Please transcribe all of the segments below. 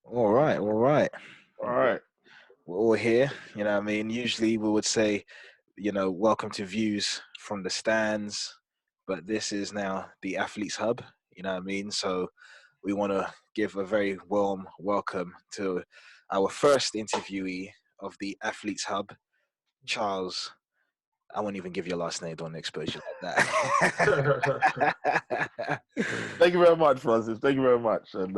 All right, all right. All right. We're all here. You know what I mean? Usually we would say, welcome to Views from the Stands, but this is now the Athletes Hub. You know what I mean? So we want to give a very warm welcome to our first interviewee of the Athletes Hub, Charles. I won't even give your last name, don't expose you like that. Thank you very much, Francis. Thank you very much. And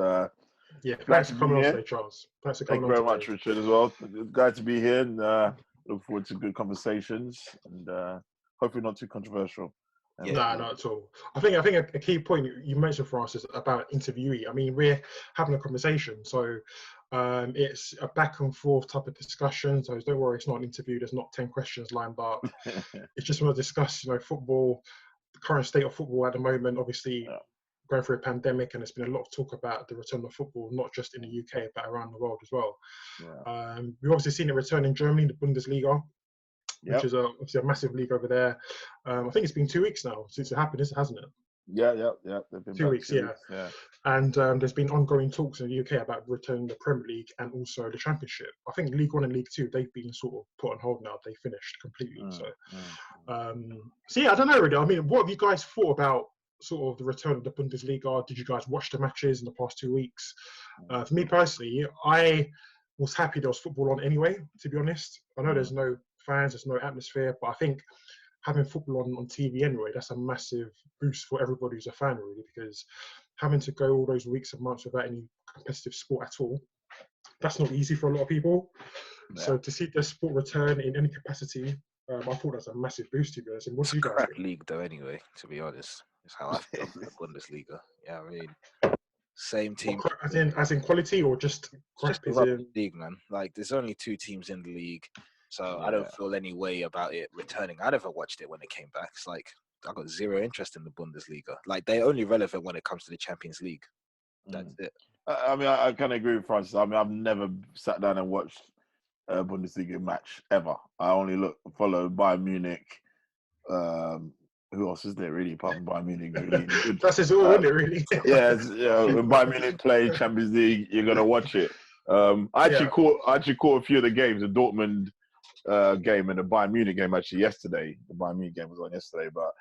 Yeah, glad thanks to for be coming on here. today, Charles. Thanks for Thank coming you on very today. much, Richard, as well. Glad to be here and look forward to good conversations and hopefully not too controversial. Yeah. No, not at all. I think a key point you mentioned for us is about interviewee. I mean, we're having a conversation, so it's a back and forth type of discussion. So don't worry, it's not an interview. There's not 10 questions lined up. It's just want to discuss, football, the current state of football at the moment. Obviously, Yeah. going through a pandemic, and there's been a lot of talk about the return of football, not just in the UK but around the world as well. Yeah. We've obviously seen it return in Germany, the Bundesliga, which Yep. is obviously a massive league over there. I think it's been 2 weeks now since it happened, hasn't it? Yeah. They've been 2 weeks, yeah. Yeah. And there's been ongoing talks in the UK about returning the Premier League and also the Championship. I think League One and League Two, they've been sort of put on hold now. They finished completely. So yeah, I don't know really. I mean, what have you guys thought about sort of the return of the Bundesliga? Did you guys watch the matches in the past 2 weeks? For me personally, I was happy there was football on anyway, to be honest. I know there's no fans, there's no atmosphere, but I think having football on TV anyway, that's a massive boost for everybody who's a fan, really, because having to go all those weeks and months without any competitive sport at all, that's not easy for a lot of people. Yeah. So to see the sport return in any capacity, I thought that's a massive boost, to be honest. And what It's do a you guys crap think? league, though, anyway, to be honest. Is how I feel about the Bundesliga. Yeah, I mean, same team. As in quality, or just It's just crap a as rubbish in? league, man. Like, there's only two teams in the league, so I Yeah. don't feel any way about it returning. I never watched it when it came back. It's like I got zero interest in the Bundesliga. Like, they're only relevant when it comes to the Champions League. That's it. I mean, I kind of agree with Francis. I mean, I've never sat down and watched a Bundesliga match ever. I only follow Bayern Munich. Who else is there really apart from Bayern Munich? Really? That's his all, isn't it, really? Yeah, when Bayern Munich play Champions League, you're gonna watch it. I actually caught a few of the games, the Dortmund game and the Bayern Munich game actually yesterday. The Bayern Munich game was on yesterday, but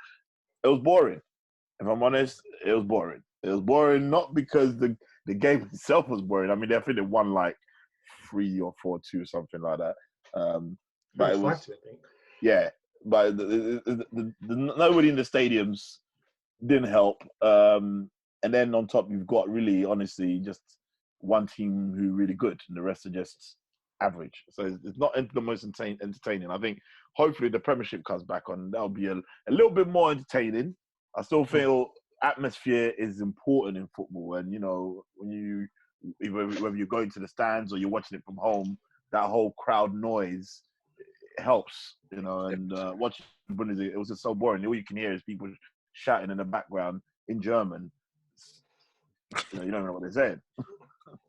it was boring. If I'm honest, it was boring. It was boring not because the game itself was boring. I mean, I think they won like 3 or 4-2, something like that. But it was 5-2, I think. yeah. But the nobody in the stadiums didn't help. And then on top, you've got really, honestly, just one team who's really good, and the rest are just average. So it's not the most entertaining. I think hopefully the Premiership comes back on. That'll be a little bit more entertaining. I still feel atmosphere is important in football, and when whether you're going to the stands or you're watching it from home, that whole crowd noise helps. And watching Bundesliga, it was just so boring. All you can hear is people shouting in the background in German. You don't know what they're saying.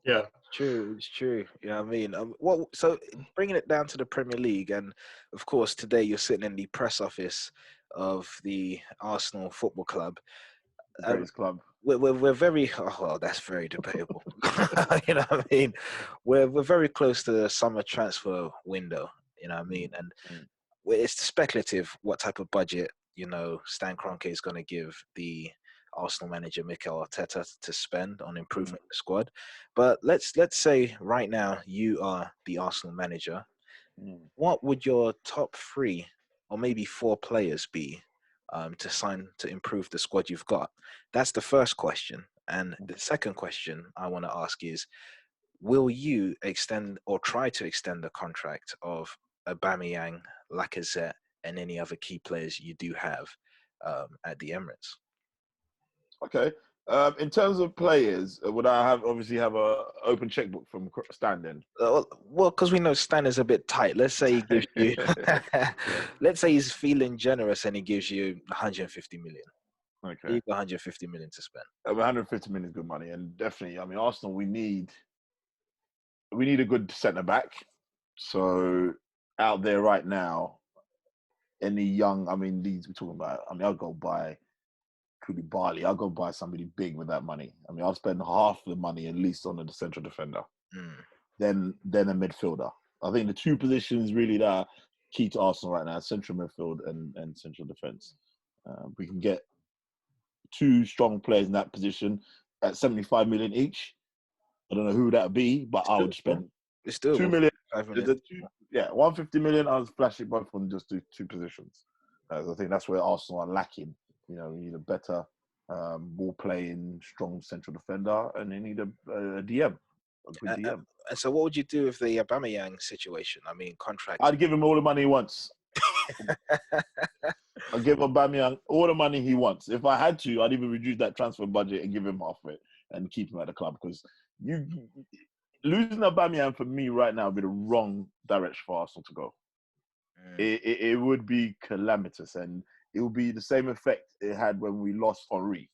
Yeah. It's true. You know what I mean? So bringing it down to the Premier League, and of course today you're sitting in the press office of the Arsenal Football Club. The greatest club. We're very that's very debatable. You know what I mean? We're very close to the summer transfer window. You know what I mean? And it's speculative what type of budget Stan Kroenke is going to give the Arsenal manager Mikel Arteta to spend on improving the squad. But let's say right now you are the Arsenal manager. What would your top 3 or maybe 4 players be to sign to improve the squad you've got? That's the first question. And the second question I want to ask is, will you extend or try to extend the contract of Aubameyang, Lacazette, and any other key players you do have at the Emirates? Okay. In terms of players, would I obviously have a open checkbook from Stan then? Well, because we know Stan is a bit tight. Let's say he gives you, let's say he's feeling generous and he gives you 150 million. Okay. You've got 150 million to spend. 150 million is good money, and definitely, I mean, Arsenal, we need a good centre back. So out there right now, any young, I mean, these we're talking about. I mean, I'll go buy Koulibaly. I'll go buy somebody big with that money. I mean, I'll spend half the money at least on the central defender. than a midfielder. I think the two positions really that are key to Arsenal right now: central midfield and central defence. We can get two strong players in that position at 75 million each. I don't know who that would be, but I would spend it's still 2 million. 5 million. 150 million. I was flashing both on just do two positions. I think that's where Arsenal are lacking. You know, we need a better ball playing, strong central defender, and they need a DM, a good DM. And so, what would you do with the Aubameyang situation? I mean, contract. I'd give him all the money he wants. I'd give Aubameyang all the money he wants. If I had to, I'd even reduce that transfer budget and give him half of it and keep him at the club, because losing Aubameyang for me right now would be the wrong direction for Arsenal to go. It would be calamitous, and it would be the same effect it had when we lost Henry.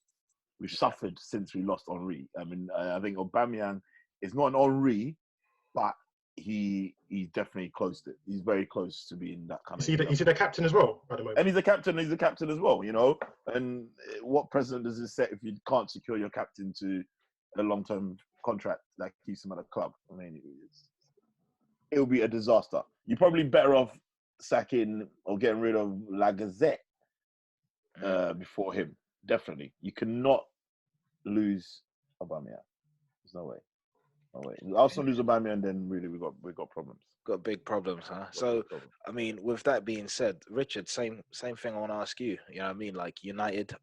We've suffered since we lost Henry. I mean, I think Aubameyang is not an Henry, but he's definitely close to it. He's very close to being that kind of. Is he the captain as well, by the way? And he's a captain as well, you know. And what precedent does it set if you can't secure your captain to a long-term contract that keeps him at a club? I mean, it'll be a disaster. You're probably better off sacking or getting rid of Lacazette before him. Definitely. You cannot lose Aubameyang. There's no way. No way. Arsenal lose Aubameyang, then really we got problems. Got big problems, huh? So, I mean, with that being said, Richard, same thing I want to ask you. You know what I mean? Like United,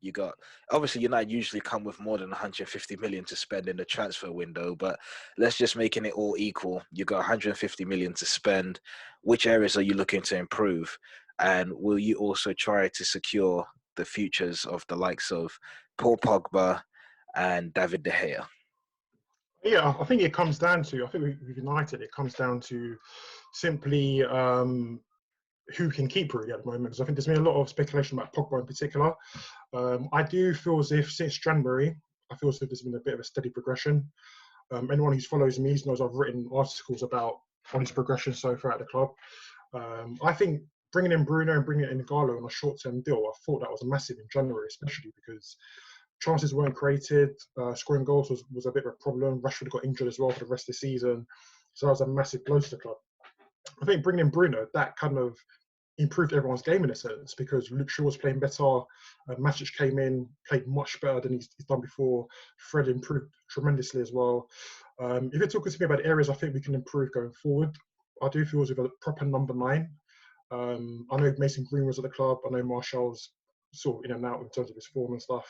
obviously United usually come with more than 150 million to spend in the transfer window, but let's just making it all equal. You got 150 million to spend. Which areas are you looking to improve? And will you also try to secure the futures of the likes of Paul Pogba and David De Gea? Yeah, I think it comes down to, I think with United, it comes down to simply who can keep Rooney at the moment. Because I think there's been a lot of speculation about Pogba in particular. I do feel as if since January, I feel as if there's been a bit of a steady progression. Anyone who follows me knows I've written articles about on his progression so far at the club. I think bringing in Bruno and bringing in Igalo on a short-term deal, I thought that was massive in January, especially because chances weren't created. Scoring goals was a bit of a problem. Rashford got injured as well for the rest of the season. So that was a massive blow to the club. I think bringing in Bruno, that kind of improved everyone's game in a sense, because Luke Shaw was playing better. Matic came in, played much better than he's done before. Fred improved tremendously as well. If you're talking to me about the areas I think we can improve going forward, I do feel as if a proper number 9. I know Mason Green was at the club. I know Martial's sort of in and out in terms of his form and stuff.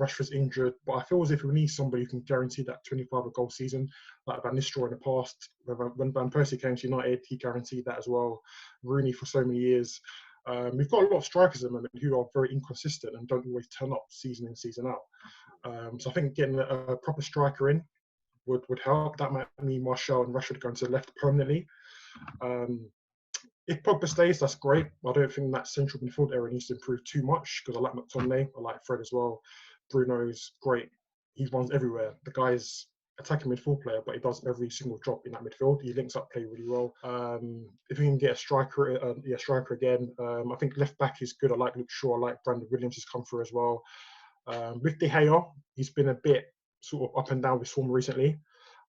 Rashford's injured, but I feel as if we need somebody who can guarantee that 25 goal season, like Van Nistelrooy in the past. When Van Persie came to United, he guaranteed that as well. Rooney for so many years. We've got a lot of strikers at the moment who are very inconsistent and don't always turn up season in, season out. So I think getting a proper striker in would help. That might mean Martial and Rashford going to the left permanently. If Pogba stays, that's great. I don't think that central midfield area needs to improve too much, because I like McTominay, I like Fred as well. Bruno's great. He runs everywhere. The guy's attacking midfield player, but he does every single job in that midfield. He links up play really well. If we can get a striker again. I think left back is good. I like Luke Shaw. I like Brandon Williams has come through as well. With De Gea, he's been a bit sort of up and down with form recently,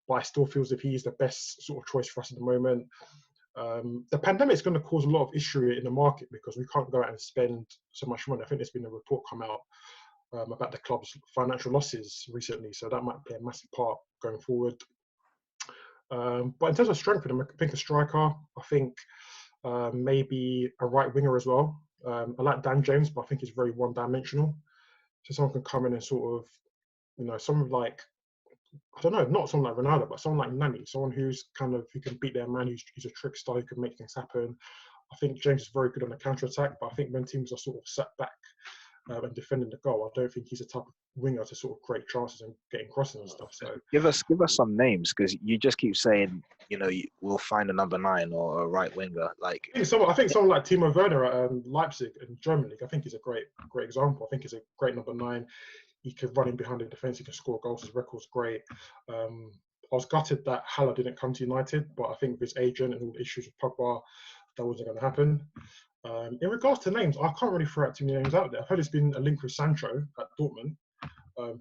but I still feel as if he's the best sort of choice for us at the moment. The pandemic is going to cause a lot of issue in the market because we can't go out and spend so much money. I think there's been a report come out about the club's financial losses recently, so that might play a massive part going forward. But in terms of strength, I think a striker. I think maybe a right winger as well. I like Dan James, but I think he's very one-dimensional. So someone can come in and sort of, someone like, I don't know, not someone like Ronaldo, but someone like Nani, someone who can beat their man, who's a trickster, who can make things happen. I think James is very good on the counter-attack, but I think when teams are sort of set back and defending the goal, I don't think he's a type of winger to sort of create chances and getting crosses and stuff. So give us some names, because you just keep saying, we'll find a number 9 or a right winger. Like I think someone like Timo Werner at Leipzig in German League, I think he's a great example. I think he's a great number 9. He could run in behind the defence. He can score goals. His record's great. I was gutted that Haller didn't come to United, but I think with his agent and all the issues with Pogba, that wasn't going to happen. In regards to names, I can't really throw out too many names out there. I've heard there's been a link with Sancho at Dortmund.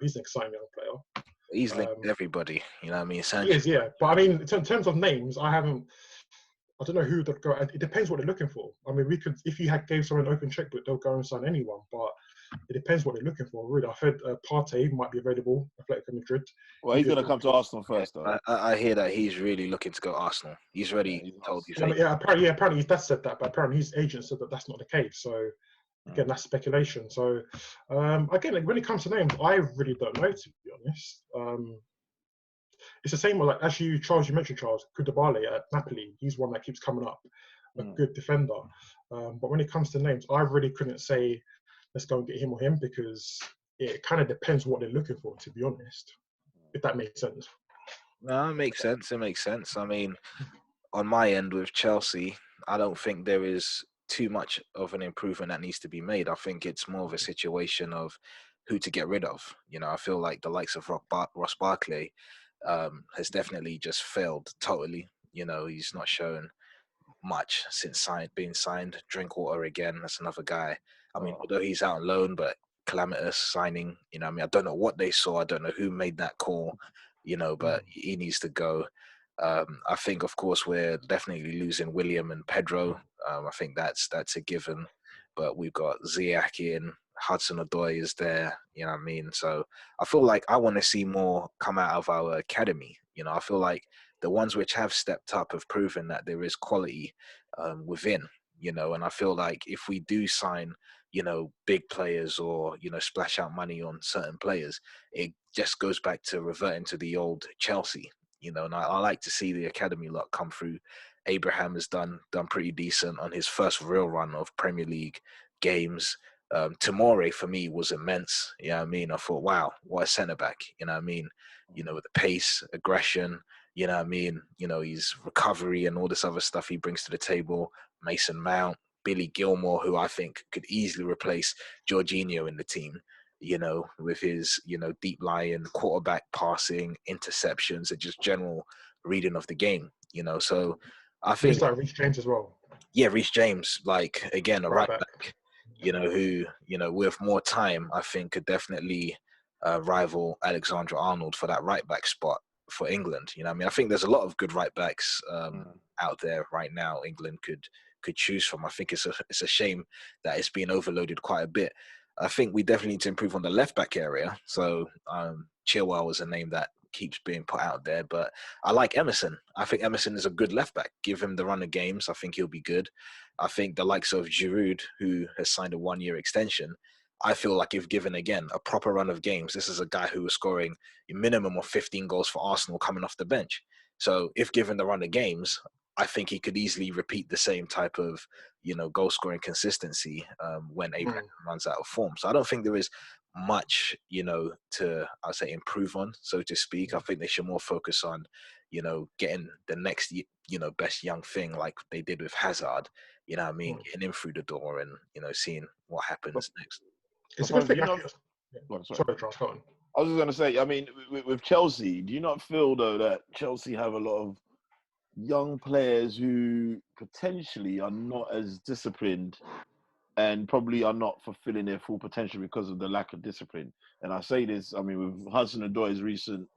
He's an exciting young player. He's linked with everybody. You know what I mean? He is, yeah. But I mean, in terms of names, I don't know who they'd go. It depends what they're looking for. I mean, if you gave someone an open checkbook, they'll go and sign anyone. But it depends what they're looking for, really. I've heard Partey might be available, Atletico Madrid. Well, he's going to come to Arsenal first, though. I hear that he's really looking to go Arsenal. He's already told his agent. Apparently his dad said that, but apparently his agent said that that's not the case. So again, that's speculation. So again, when it comes to names, I really don't know, to be honest. It's the same like you mentioned Charles Koulibaly at Napoli. He's one that keeps coming up, a good defender. But when it comes to names, I really couldn't say let's go and get him or him, because it kind of depends what they're looking for, to be honest. If that makes sense. No, it makes sense. It makes sense. I mean, on my end with Chelsea, I don't think there is too much of an improvement that needs to be made. I think it's more of a situation of who to get rid of. You know, I feel like the likes of Ross Barkley has definitely just failed totally. You know, he's not shown much since being signed. Drinkwater again, that's another guy. I mean, although he's out on loan, but calamitous signing. You know, I mean, I don't know what they saw. I don't know who made that call. You know, but he needs to go. I think, of course, we're definitely losing William and Pedro. I think that's a given. But we've got Ziyech in, Hudson-Odoi is there. You know what I mean? So I feel like I want to see more come out of our academy. You know, I feel like the ones which have stepped up have proven that there is quality within. You know, and I feel like if we do sign, you know, big players or, you know, splash out money on certain players, it just goes back to reverting to the old Chelsea, you know, and I like to see the academy lot come through. Abraham has done pretty decent on his first real run of Premier League games. Tomori for me was immense. You know what I mean? I thought, wow, what a centre back. You know what I mean? You know, with the pace, aggression, you know what I mean? You know, his recovery and all this other stuff he brings to the table. Mason Mount, Billy Gilmore, who I think could easily replace Jorginho in the team, you know, with his, you know, deep lying quarterback passing, interceptions, and just general reading of the game, you know. So I think. It's like Reece James as well. Yeah, Reece James, like, again, a right back, you know, who, you know, with more time, I think could definitely rival Alexander Arnold for that right back spot for England. You know, I mean, I think there's a lot of good right backs out there right now England could choose from. I think it's a shame that it's being overloaded quite a bit. I think we definitely need to improve on the left back area. So Chilwell is a name that keeps being put out there, but I like Emerson. I think Emerson is a good left back. Give him the run of games. I think he'll be good. I think the likes of Giroud, who has signed a 1-year extension, I feel like if given, again, a proper run of games, this is a guy who was scoring a minimum of 15 goals for Arsenal coming off the bench. So if given the run of games, I think he could easily repeat the same type of, you know, goal scoring consistency when Abraham runs out of form. So I don't think there is much, you know, to, I'd say, improve on, so to speak. I think they should more focus on, you know, getting the next, you know, best young thing like they did with Hazard, you know what I mean, getting him through the door and, you know, seeing what happens next. It's a good thing. Sorry, Charles, go on. I was just going to say, I mean, with Chelsea, do you not feel, though, that Chelsea have a lot of young players who potentially are not as disciplined and probably are not fulfilling their full potential because of the lack of discipline? And I say this, I mean, with Hudson-Odoi's recent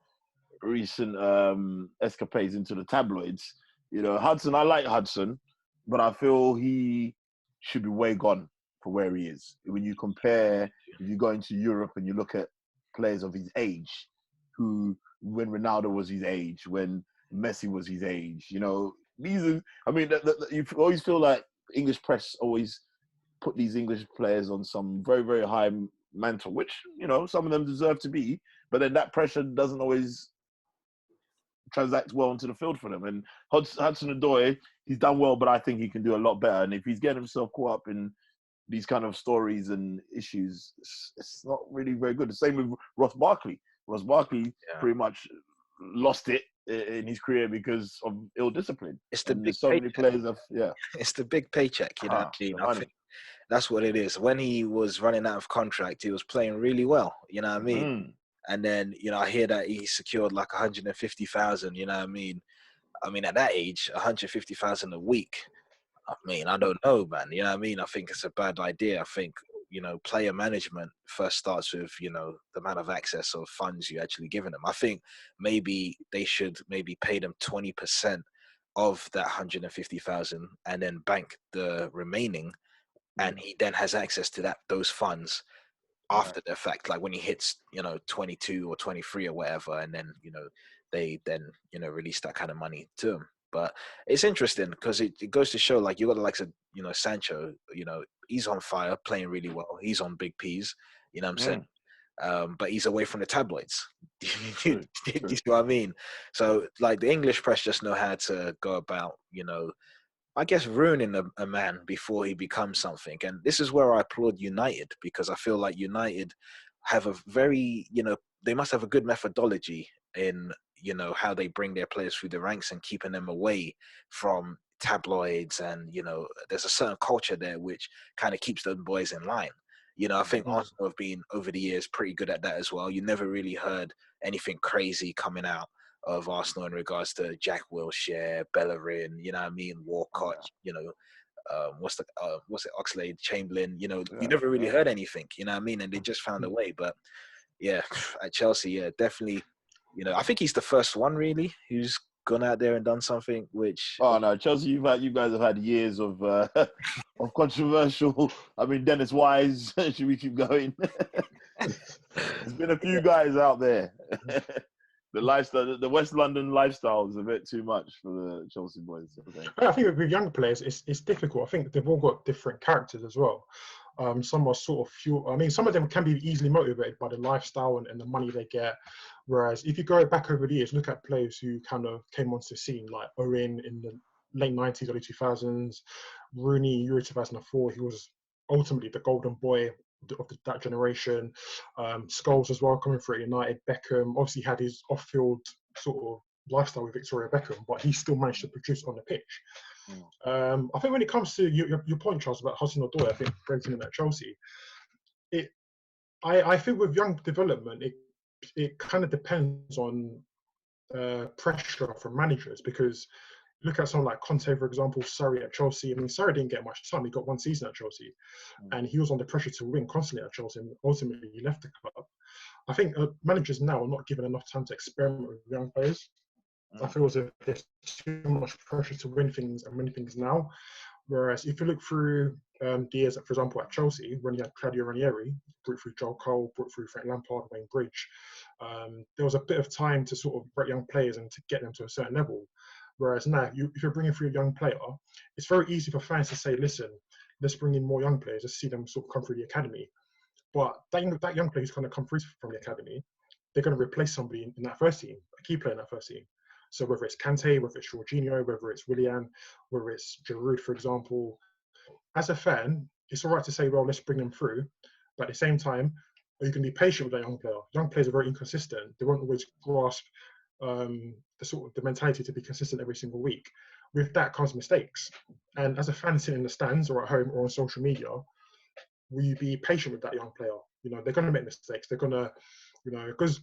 escapades into the tabloids, you know, Hudson, I like Hudson, but I feel he should be way gone for where he is. When you compare, if you go into Europe and you look at players of his age, who, when Ronaldo was his age, when Messi was his age, you know, these are, I mean, you always feel like English press always put these English players on some very, very high mantle, which, you know, some of them deserve to be, but then that pressure doesn't always transact well into the field for them. And Hudson-Odoi, he's done well, but I think he can do a lot better. And if he's getting himself caught up in these kind of stories and issues, it's not really very good. The same with Ross Barkley. Ross Barkley pretty much lost it in his career because of ill discipline. It's the big so many players have, It's the big paycheck, you know what I mean? I think that's what it is. When he was running out of contract, he was playing really well, you know what I mean? And then, you know, I hear that he secured like 150,000, you know what I mean? I mean, at that age, 150,000 a week, I mean, I don't know, man. You know what I mean? I think it's a bad idea. I think player management first starts with, the amount of access of funds you actually giving them. I think maybe they should maybe pay them 20% of that 150,000 and then bank the remaining, and he then has access to those funds after the fact, like when he hits 22 or 23 or whatever, and then they then release that kind of money to him. But it's interesting because it goes to show, like, you got the likes of Sancho, he's on fire, playing really well, he's on big P's, you know what I'm saying, but he's away from the tabloids. Do you see what I mean? So like the English press just know how to go about I guess ruining a man before he becomes something. And this is where I applaud United, because I feel like United have a very, they must have a good methodology in, how they bring their players through the ranks and keeping them away from tabloids. And, there's a certain culture there which kind of keeps those boys in line. I think Arsenal have been over the years pretty good at that as well. You never really heard anything crazy coming out of Arsenal in regards to Jack Wilshere, Bellerin, Walcott, what's it, Oxlade-Chamberlain, you never really heard anything, and they just found a way. But yeah, at Chelsea, yeah, definitely, I think he's the first one really who's gone out there and done something which... Oh no, Chelsea, you guys have had years of of controversial. I mean, Dennis Wise. Should we keep going? There's been a few guys out there. The lifestyle, the West London lifestyle is a bit too much for the Chelsea boys. I think with younger players, it's difficult. I think they've all got different characters as well. Some are sort of some of them can be easily motivated by the lifestyle and the money they get. Whereas if you go back over the years, look at players who kind of came onto the scene, like Owen in the late 90s, early 2000s, Rooney, Euro 2004. He was ultimately the golden boy of that generation. Scholes as well, coming through at United. Beckham obviously had his off-field sort of lifestyle with Victoria Beckham, but he still managed to produce on the pitch. I think when it comes to your point, Charles, about Hudson-Odoi, I think breaking him at Chelsea, I think with young development, it kind of depends on pressure from managers, because look at someone like Conte, for example, Sarri at Chelsea. I mean, Sarri didn't get much time. He got one season at Chelsea, and he was under pressure to win constantly at Chelsea, and ultimately he left the club. I think managers now are not given enough time to experiment with young players. I feel as if there's too much pressure to win things now. Whereas if you look through the years, for example, at Chelsea, when you had Claudio Ranieri, brought through Joel Cole, brought through Frank Lampard, Wayne Bridge, there was a bit of time to sort of break young players and to get them to a certain level. Whereas now, if you're bringing through a young player, it's very easy for fans to say, listen, let's bring in more young players, let's see them sort of come through the academy. But that young player who's going to come through from the academy, they're going to replace somebody in that first team, a key player in that first team. So whether it's Kante, whether it's Jorginho, whether it's Willian, whether it's Giroud, for example, as a fan, it's all right to say, well, let's bring them through. But at the same time, are you going to be patient with that young player? Young players are very inconsistent. They won't always grasp the mentality to be consistent every single week. With that comes mistakes. And as a fan sitting in the stands or at home or on social media, will you be patient with that young player? They're going to make mistakes. They're going to, because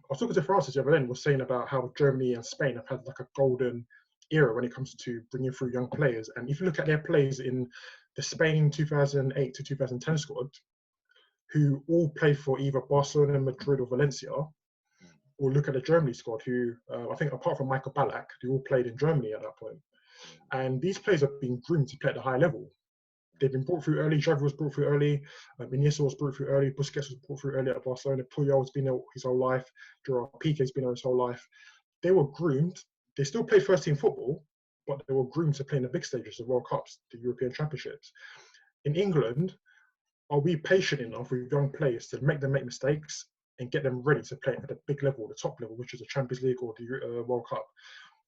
I was talking to Francis the other day, was saying about how Germany and Spain have had like a golden era when it comes to bringing through young players. And if you look at their plays in the Spain 2008 to 2010 squad, who all played for either Barcelona, Madrid or Valencia, or look at the Germany squad, who I think apart from Michael Ballack, they all played in Germany at that point. And these players have been groomed to play at a high level. They've been brought through early. Xavi was brought through early. Iniesta was brought through early. Busquets was brought through early at Barcelona. Puyol's been there his whole life. Gerard Piqué's been there his whole life. They were groomed. They still play first team football, but they were groomed to play in the big stages, the World Cups, the European Championships. In England, are we patient enough with young players to make them make mistakes and get them ready to play at the big level, the top level, which is the Champions League or the World Cup?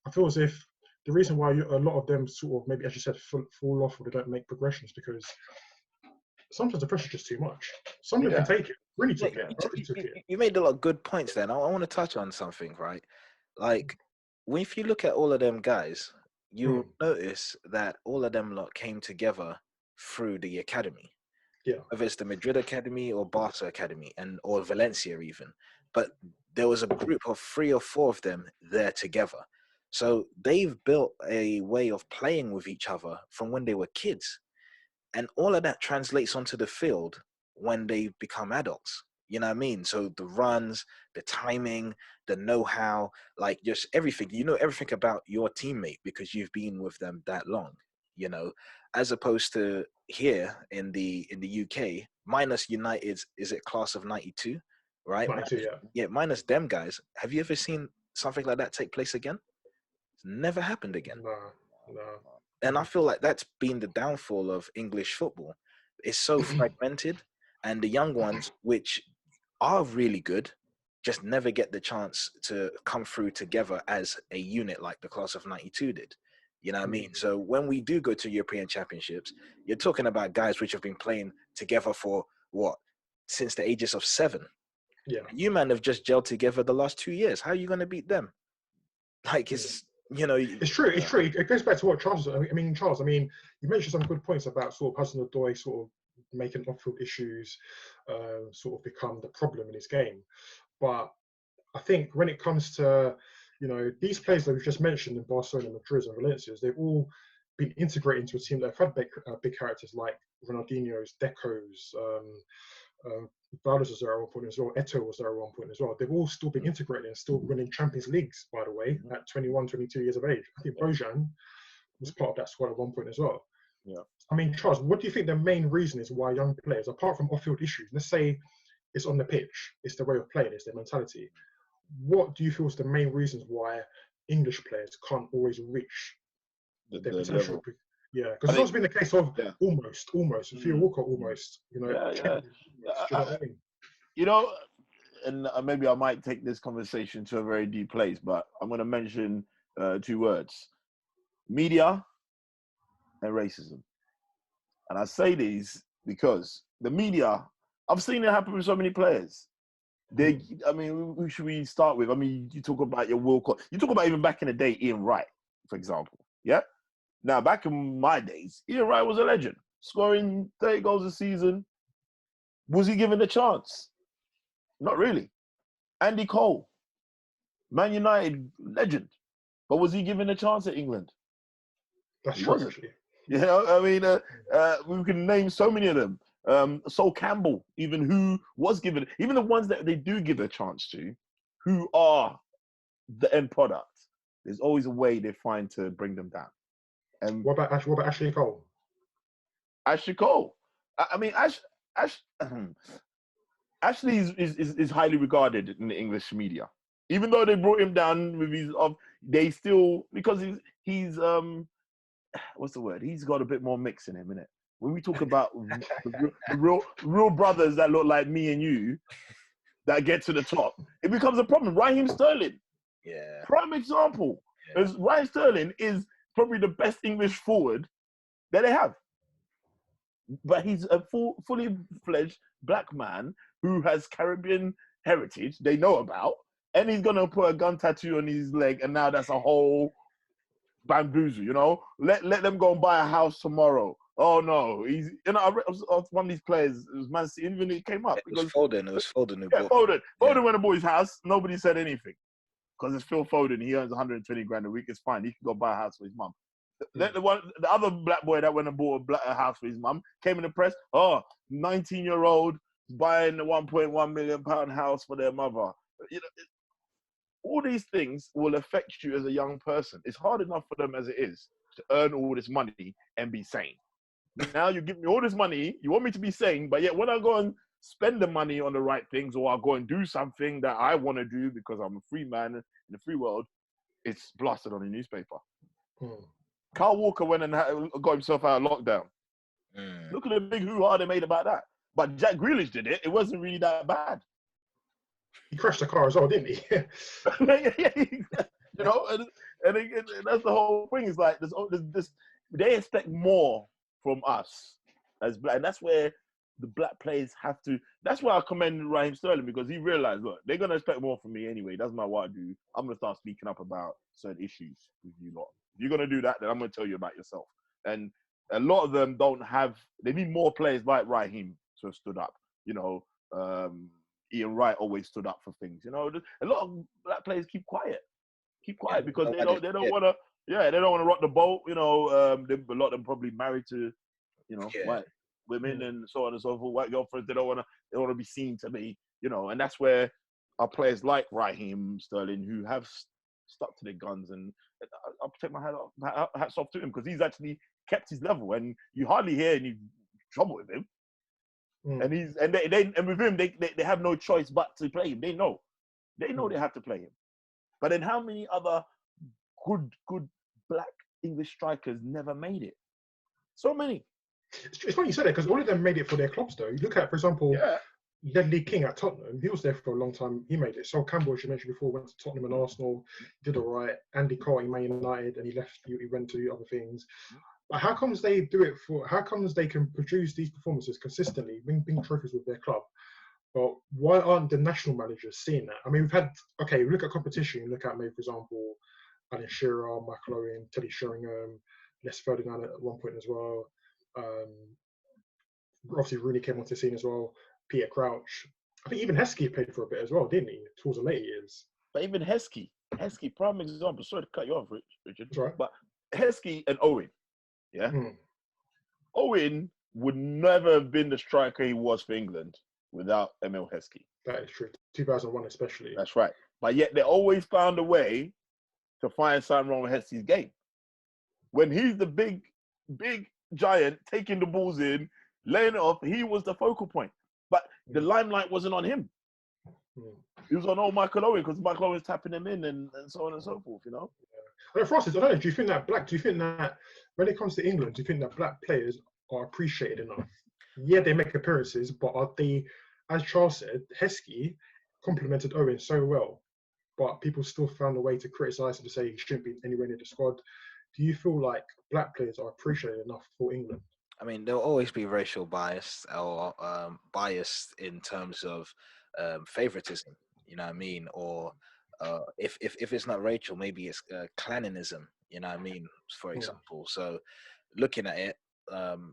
I feel as if the reason why a lot of them sort of, maybe as you said, fall off or they don't make progressions, because sometimes the pressure is just too much. Some of them can take it. Really took it. You made a lot of good points then. I want to touch on something, right? Like, if you look at all of them guys, you'll notice that all of them lot came together through the academy. Yeah. Whether it's the Madrid Academy or Barca Academy or Valencia even. But there was a group of 3 or 4 of them there together. So they've built a way of playing with each other from when they were kids. And all of that translates onto the field when they become adults. You know what I mean? So the runs, the timing, the know-how, like just everything. You know everything about your teammate because you've been with them that long. You know, as opposed to here in the UK, minus United's, is it class of '92, right? 92, yeah. Yeah, minus them guys. Have you ever seen something like that take place again? It's never happened again. No. And I feel like that's been the downfall of English football. It's so fragmented, and the young ones, which are really good, just never get the chance to come through together as a unit like the class of '92 did. You know what I mean? So when we do go to European Championships, you're talking about guys which have been playing together for what? Since the ages of 7. Yeah. You man have just gelled together the last 2 years. How are you going to beat them? Like, it's, you know. It's true. It's true. It goes back to what Charles. Charles. You mentioned some good points about sort of Hudson-Odoi sort of making off-field issues sort of become the problem in his game. But I think when it comes to, these players that we've just mentioned in Barcelona, Madrid, and Valencia, they've all been integrated into a team that have had big characters like Ronaldinho's, Deco's, Valdes was there at one point as well. Eto'o was there at one point as well. They've all still been integrated and still winning Champions Leagues, by the way, at 21, 22 years of age. I think Bojan was part of that squad at one point as well. Yeah. Charles, what do you think the main reason is why young players, apart from off-field issues, let's say it's on the pitch, it's the way of playing, it's their mentality. What do you feel is the main reasons why English players can't always reach their potential? Level. Yeah, because it's always been the case of almost. Theo Walcott almost, Yeah. You know what I And mean? maybe I might take this conversation to a very deep place, but I'm going to mention 2 words: media and racism. And I say these because the media, I've seen it happen with so many players. Who should we start with? You talk about your Wilcott. You talk about even back in the day, Ian Wright, for example. Yeah. Now, back in my days, Ian Wright was a legend, scoring 30 goals a season. Was he given a chance? Not really. Andy Cole, Man United legend, but was he given a chance at England? That's true, actually. You know, we can name so many of them. Sol Campbell, even who was given, even the ones that they do give a chance to, who are the end product, there's always a way they find to bring them down. And what about Ashley Cole? Ashley Cole. Ashley is highly regarded in the English media, even though they brought him down with his. They still, because he's what's the word? He's got a bit more mix in him, innit? When we talk about the real brothers that look like me and you, that get to the top, it becomes a problem. Raheem Sterling, prime example. As Raheem Sterling is probably the best English forward that they have, but he's a fully fledged black man who has Caribbean heritage they know about, and he's gonna put a gun tattoo on his leg, and now that's a whole bamboozle. You know, let them go and buy a house tomorrow. Oh no, he's one of these players. It was Man City, even it came up. It was Foden. It was Foden who bought. Foden went to boy's house. Nobody said anything because it's Phil Foden. He earns 120 grand a week. It's fine. He can go buy a house for his mum. The other black boy that went and bought a house for his mum came in the press. 19-year-old buying a 1.1 million pound house for their mother. You know, all these things will affect you as a young person. It's hard enough for them as it is to earn all this money and be sane. Now you give me all this money, you want me to be sane, but yet when I go and spend the money on the right things, or I go and do something that I want to do because I'm a free man in the free world, it's blasted on the newspaper. Kyle Walker went and got himself out of lockdown. Look at the big hoo-ha they made about that. But Jack Grealish did it. It wasn't really that bad. He crashed the car as well, didn't he? You know, and that's the whole thing. Is like this. They expect more from us as black, and that's where the black players have to. That's why I commend Raheem Sterling, because he realized, look, they're gonna expect more from me anyway. It doesn't matter what I do. I'm gonna start speaking up about certain issues with you lot. If you're gonna do that, then I'm gonna tell you about yourself. And a lot of them don't have. They need more players like Raheem to have stood up. You know, Ian Wright always stood up for things. You know, a lot of black players keep quiet because they don't want to. Yeah, they don't want to rock the boat. You know, a lot of them probably married to You know, Yeah. white women and so on and so forth. White girlfriends, they don't want to be seen to be, you know, and that's where our players like Raheem Sterling, who have stuck to their guns, and I'll take my hats off to him because he's actually kept his level, and you hardly hear any trouble with him. And and with him, they have no choice but to play him. They know they have to play him. But then how many other good black English strikers never made it? So many. It's funny you said that because all of them made it for their clubs though. You look at, for example, Ledley King at Tottenham. He was there for a long time. He made it. Sol Campbell, as you mentioned before, went to Tottenham and Arsenal. Did all right. Andy Carter, Man United, and he left. He went to other things. But how comes they do it for? How comes they can produce these performances consistently, win trophies with their club? But why aren't the national managers seeing that? I mean, we've had we look at competition. You look at maybe, for example, Alan Shearer, Michael Owen, Teddy Sheringham, Les Ferdinand at one point as well. Obviously, Rooney came onto the scene as well. Peter Crouch. I think even Heskey played for a bit as well, didn't he? Towards the later years. But even Heskey, prime example. Sorry to cut you off, Richard. That's right. But Heskey and Owen, Owen would never have been the striker he was for England without Emile Heskey. That is true. 2001 especially. That's right. But yet they always found a way to find something wrong with Heskey's game. When he's the big giant taking the balls in, laying it off, he was the focal point. But the limelight wasn't on him. It was on old Michael Owen because Michael Owen's tapping him in and so on and so forth, you know? Francis, I don't know, do you think that when it comes to England, do you think that black players are appreciated enough? Yeah, they make appearances, but are they, as Charles said, Heskey complimented Owen so well, but people still found a way to criticise him to say he shouldn't be anywhere near the squad. Do you feel like black players are appreciated enough for England? I mean, there'll always be racial bias or bias in terms of favoritism. You know what I mean? Or if it's not racial, maybe it's clanism. You know what I mean? For example. So looking at it,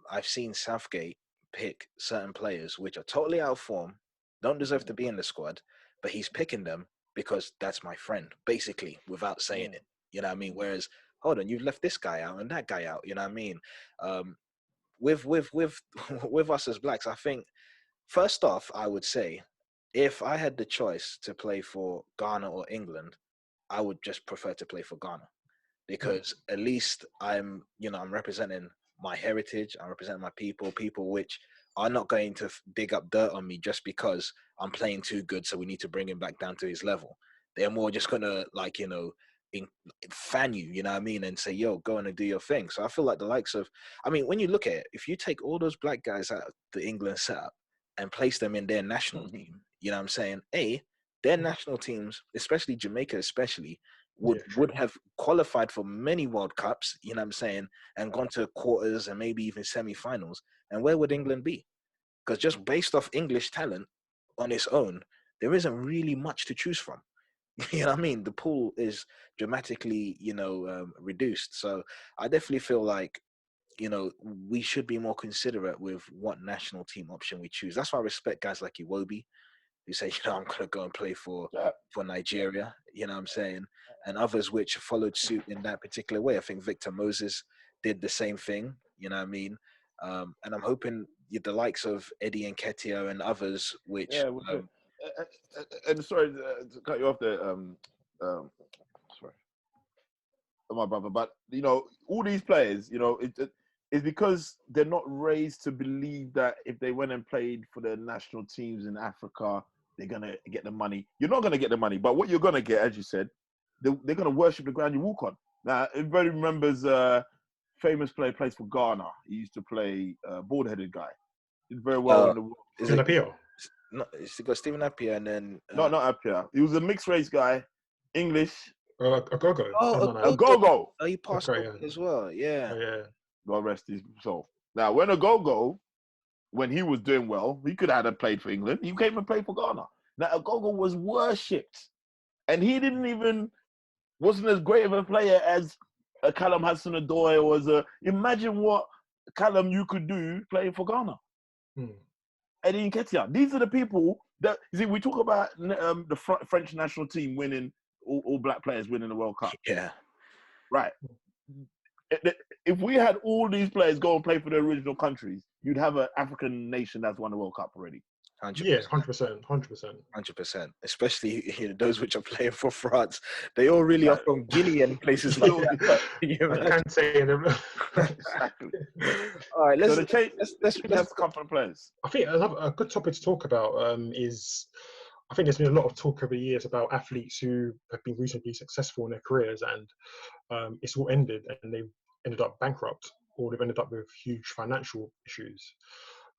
I've seen Southgate pick certain players which are totally out of form, don't deserve to be in the squad, but he's picking them because that's my friend, basically, without saying it. You know what I mean? Whereas, hold on, you've left this guy out and that guy out. You know what I mean? With us as blacks, I think first off, I would say if I had the choice to play for Ghana or England, I would just prefer to play for Ghana because at least I'm representing my heritage, I'm representing my people which are not going to dig up dirt on me just because I'm playing too good, so we need to bring him back down to his level. They're more just gonna fan you, you know what I mean, and say, yo, go on and do your thing. So I feel like the likes of, I mean, when you look at it, if you take all those black guys out of the England setup and place them in their national team, you know what I'm saying? Their national teams, especially Jamaica, would have qualified for many World Cups, you know what I'm saying, and gone to quarters and maybe even semi-finals. And where would England be? Because just based off English talent on its own, there isn't really much to choose from. You know what I mean? The pool is dramatically, reduced. So I definitely feel like, we should be more considerate with what national team option we choose. That's why I respect guys like Iwobi, who say, I'm going to go and play for Nigeria, you know what I'm saying? And others which followed suit in that particular way. I think Victor Moses did the same thing, you know what I mean? And I'm hoping the likes of Eddie Nketiah and others, which... and sorry to cut you off there, sorry, my brother, but all these players, it's because they're not raised to believe that if they went and played for the national teams in Africa, they're gonna get the money. You're not gonna get the money, but what you're gonna get, as you said, they're gonna worship the ground you walk on. Now, everybody remembers famous player plays for Ghana. He used to play bald-headed guy. Did very well in the world. Is it Appiah? No, it's got Stephen Appiah and then... not Appiah. He was a mixed race guy, English. Agogo. Agogo. Oh, he passed over as well, yeah. Oh, yeah. God rest his soul. Now, when Agogo, when he was doing well, he could have played for England. He came and played for Ghana. Now, Agogo was worshipped. And he wasn't as great of a player as Callum Hudson-Odoi was. Imagine what Callum you could do playing for Ghana. Eddie Nketiah. These are the people that, you see, we talk about the French national team winning, all black players winning the World Cup. Yeah. Right. if we had all these players go and play for their original countries, you'd have an African nation that's won the World Cup already. 100%. Yeah, 100%, 100%. 100%. Especially those which are playing for France. They all really are from Guinea and places like that. I can't say Exactly. All right, So the change let's has to come from players. I think a good topic to talk about is, I think there's been a lot of talk over the years about athletes who have been reasonably successful in their careers, and it's all ended, and they've ended up bankrupt, or they've ended up with huge financial issues.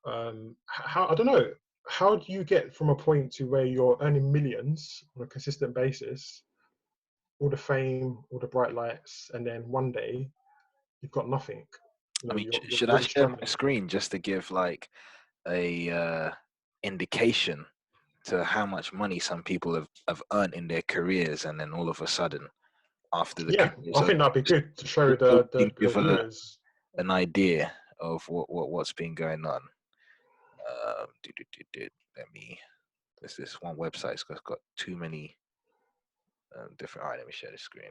How, I don't know, how do you get from a point to where you're earning millions on a consistent basis, all the fame, all the bright lights, and then one day you've got nothing? You know, I mean, you're should I really share my struggling. screen just to give like a indication to how much money some people have earned in their careers, and then all of a sudden, after the Yeah, career's I over, think that'd be good to show so we the can give viewers. an idea of what's been going on. Let me. There's this one website. It's got too many different. All right, let me share the screen.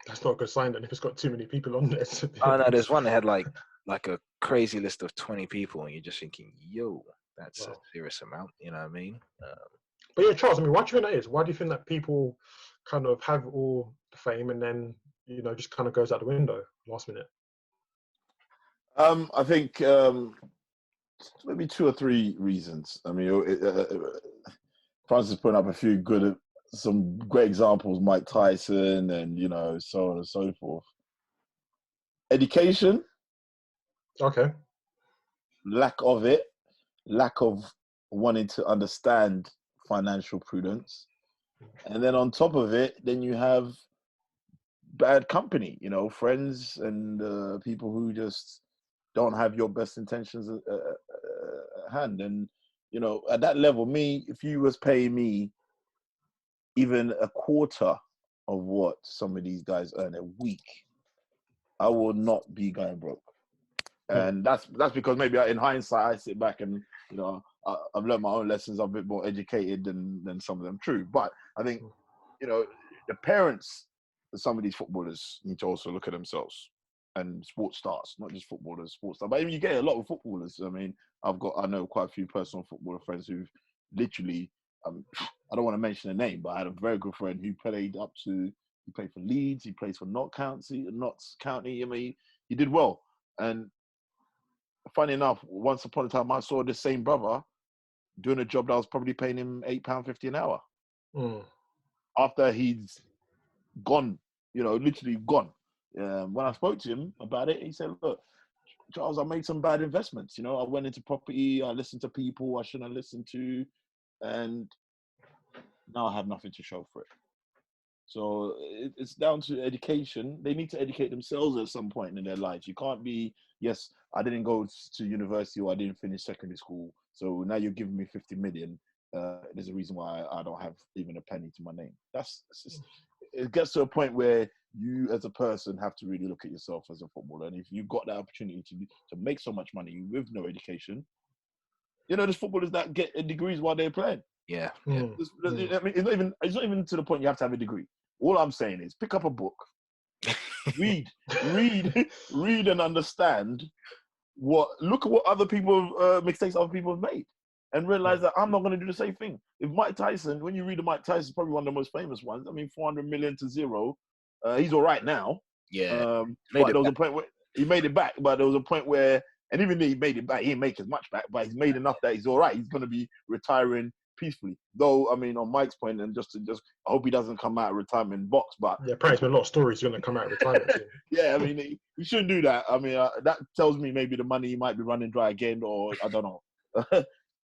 That's not a good sign then if it's got too many people on there. Oh no, there's one that had like a crazy list of 20 people, and you're just thinking, yo, that's Wow. a serious amount. You know what I mean? But yeah, Charles, I mean, why do you think that is? Why do you think that people kind of have all the fame and then, you know, just kind of goes out the window last minute? I think maybe 2 or 3 reasons. I mean, Francis put up a few some great examples, Mike Tyson, and so on and so forth. Education, Okay. lack of it, lack of wanting to understand financial prudence, and then on top of it, then you have bad company. Friends and people who just don't have your best intentions at hand. And at that level, if you was paying me even a quarter of what some of these guys earn a week, I will not be going broke. And that's because maybe in hindsight, I sit back and I've learned my own lessons. I'm a bit more educated than some of them. True, but I think the parents of some of these footballers need to also look at themselves, and sports stars, not just footballers, sports stars. But even you get a lot of footballers. I mean, I know quite a few personal footballer friends who've literally. I don't want to mention a name, but I had a very good friend who played for Leeds. He plays for Notts County. I mean, he did well. And funny enough, once upon a time, I saw this same brother doing a job that was probably paying him £8.50 an hour. After he's gone, literally gone. When I spoke to him about it, he said, look, Charles, I made some bad investments. I went into property, I listened to people I shouldn't have listened to, and now I have nothing to show for it. So it's down to education. They need to educate themselves at some point in their lives. You can't be, yes, I didn't go to university or I didn't finish secondary school, so now you're giving me 50 million. There's a reason why I don't have even a penny to my name. It gets to a point where you as a person have to really look at yourself as a footballer. And if you've got that opportunity to make so much money with no education, there's footballers that get degrees while they're playing. Yeah. I mean, it's not even to the point you have to have a degree. All I'm saying is pick up a book, read and understand look at what other people mistakes other people have made, and realize that I'm not going to do the same thing. If Mike Tyson, when you read Mike Tyson, probably one of the most famous ones. I mean, 400 million to zero. He's all right now. Yeah. But there was a point where he made it back. But there was a point where, and even though he made it back, he didn't make as much back. But he's made enough that he's all right. He's going to be retiring peacefully. Though, I mean, on Mike's point, and just I hope he doesn't come out of retirement box. But yeah, apparently a lot of stories going to come out of retirement soon. Yeah, I mean, he shouldn't do that. I mean, that tells me maybe the money might be running dry again, or I don't know.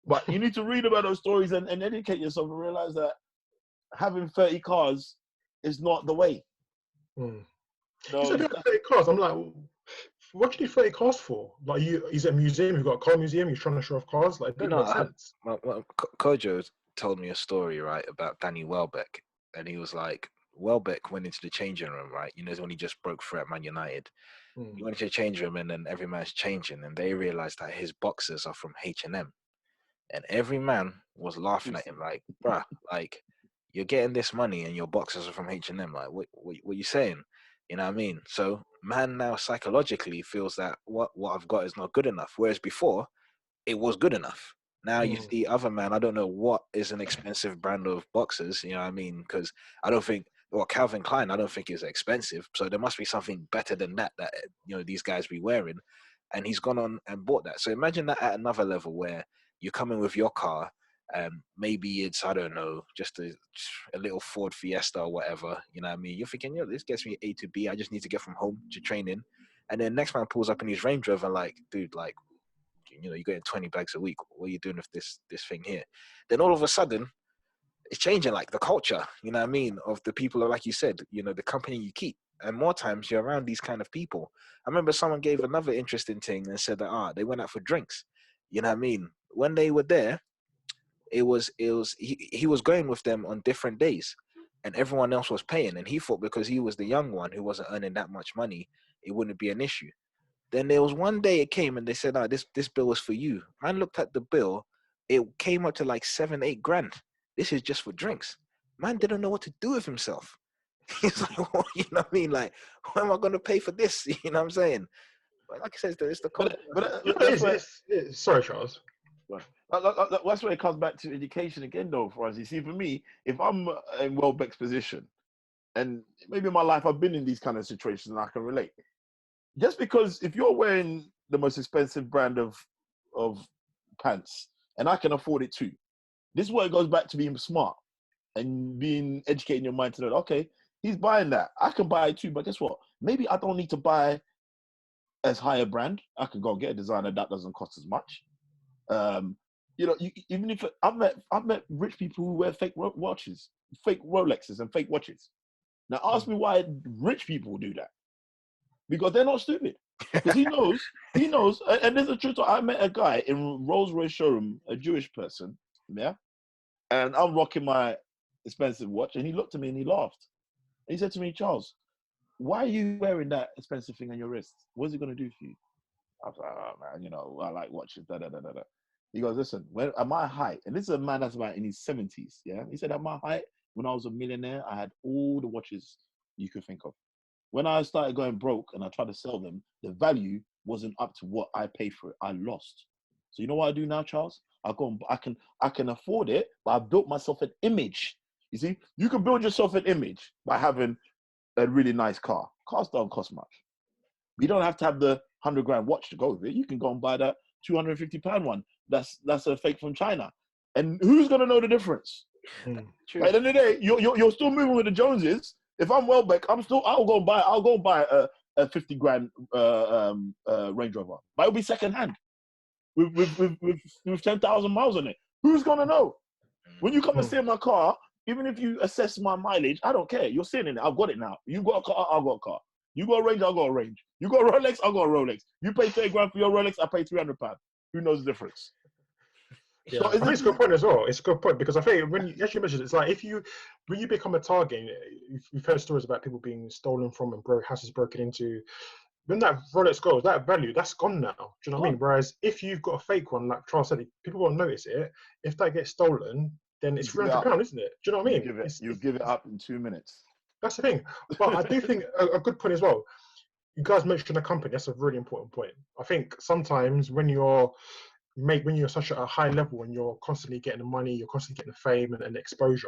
But you need to read about those stories and educate yourself and realize that having 30 cars is not the way. You said 30 cars. I'm like, what do you need 30 cars for? Like, is it a museum? You've got a car museum. You're trying to show off cars. Like, it doesn't make sense. Kojo told me a story, right, about Danny Welbeck, and he was like, Welbeck went into the changing room, right? When he just broke through at Man United. He went into the changing room, and then every man's changing, and they realized that his boxers are from H&M, and every man was laughing at him, like, bruh, like, you're getting this money, and your boxers are from H&M. Like, what you saying? You know what I mean? So man now psychologically feels that what I've got is not good enough. Whereas before, it was good enough. Now you see other man, I don't know what is an expensive brand of boxers, you know what I mean? Because I don't think, well, Calvin Klein, I don't think is expensive. So there must be something better than that, you know, these guys be wearing. And he's gone on and bought that. So imagine that at another level where you come in with your car, maybe it's, I don't know, just a little Ford Fiesta or whatever, you know what I mean? You're thinking, yo, this gets me A to B. I just need to get from home to training. And then next man pulls up in his Range Rover, like, dude, like, you know, you're getting 20 bags a week. What are you doing with this thing here? Then all of a sudden, it's changing, like the culture, you know what I mean, of the people, like you said, you know, the company you keep. And more times you're around these kind of people. I remember someone gave another interesting thing and said that they went out for drinks. You know what I mean? When they were there, he was going with them on different days, and everyone else was paying. And he thought because he was the young one who wasn't earning that much money, it wouldn't be an issue. Then there was one day it came and they said, this bill was for you. Man looked at the bill, it came up to like 7-8 grand. This is just for drinks. Man didn't know what to do with himself. He's like, well, you know what I mean? Like, why am I going to pay for this? You know what I'm saying? But like I said, it's the culture. Sorry, Charles. That's where it comes back to education again, though, for us. You see, for me, if I'm in Welbeck's position, and maybe in my life I've been in these kind of situations and I can relate. Just because if you're wearing the most expensive brand of pants and I can afford it too, this is where it goes back to being smart and being educating your mind to know, okay, he's buying that. I can buy it too, but guess what? Maybe I don't need to buy as high a brand. I can go get a designer that doesn't cost as much. You know, even if I've met rich people who wear fake watches, fake Rolexes and fake watches. Now ask me why rich people do that. Because they're not stupid. Because he knows, and there's a truth. I met a guy in Rolls Royce showroom, a Jewish person, yeah, and I'm rocking my expensive watch, and he looked at me and he laughed. And he said to me, Charles, why are you wearing that expensive thing on your wrist? What's it going to do for you? I was like, oh man, you know, I like watches, da da da da da. He goes, listen, when, at my height, and this is a man that's about in his 70s, yeah? He said, at my height, when I was a millionaire, I had all the watches you could think of. When I started going broke and I tried to sell them, the value wasn't up to what I paid for it. I lost. So you know what I do now, Charles? I can afford it, but I built myself an image. You see, you can build yourself an image by having a really nice car. Cars don't cost much. You don't have to have the 100 grand watch to go with it. You can go and buy that 250 pound one. That's a fake from China. And who's gonna know the difference? At the end of the day, you're still moving with the Joneses. If I'm Welbeck, I'll go buy a 50 grand Range Rover. But it'll be second hand with 10,000 miles on it. Who's gonna know? When you come and see my car, even if you assess my mileage, I don't care. You're sitting in it. I've got it now. You got a car, I've got a car. You got a Range, I'll go a Range. You got a Rolex, I'll go a Rolex. You pay 30 grand for your Rolex, I pay 300 pounds. Who knows the difference? Yeah, I think it's a good point as well. It's a good point because I think when you actually mentioned it's like when you become a target, you've heard stories about people being stolen from and houses broken into. When that Rolex goes, that value, that's gone now. Do you know what I mean? Whereas if you've got a fake one, like Charles said, people won't notice it. If that gets stolen, then it's £300, isn't it? Do you know what I mean? You give it up in 2 minutes. That's the thing. But I do think a good point as well. You guys mentioned a company. That's a really important point. I think sometimes when you're such at a high level and you're constantly getting the money, you're constantly getting the fame and exposure,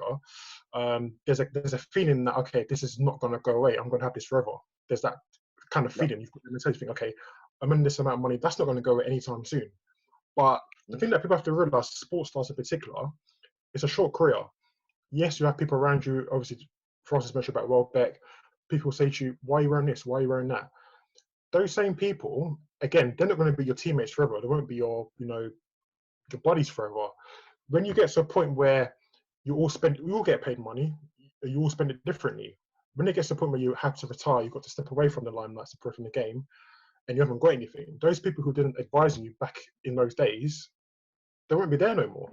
there's a feeling that, okay, this is not going to go away. I'm going to have this forever. There's that kind of feeling. You've got the mentality to think, okay, I'm in this amount of money. That's not going to go away anytime soon. But the thing that people have to realize, sports stars in particular, it's a short career. Yes, you have people around you. Obviously, Francis mentioned about Welbeck. People say to you, why are you wearing this? Why are you wearing that? Those same people, again, they're not going to be your teammates forever. They won't be your buddies forever. When you get to a point where you all get paid money, you all spend it differently. When it gets to a point where you have to retire, you've got to step away from the limelight, step away from the game, and you haven't got anything. Those people who didn't advise you back in those days, they won't be there no more.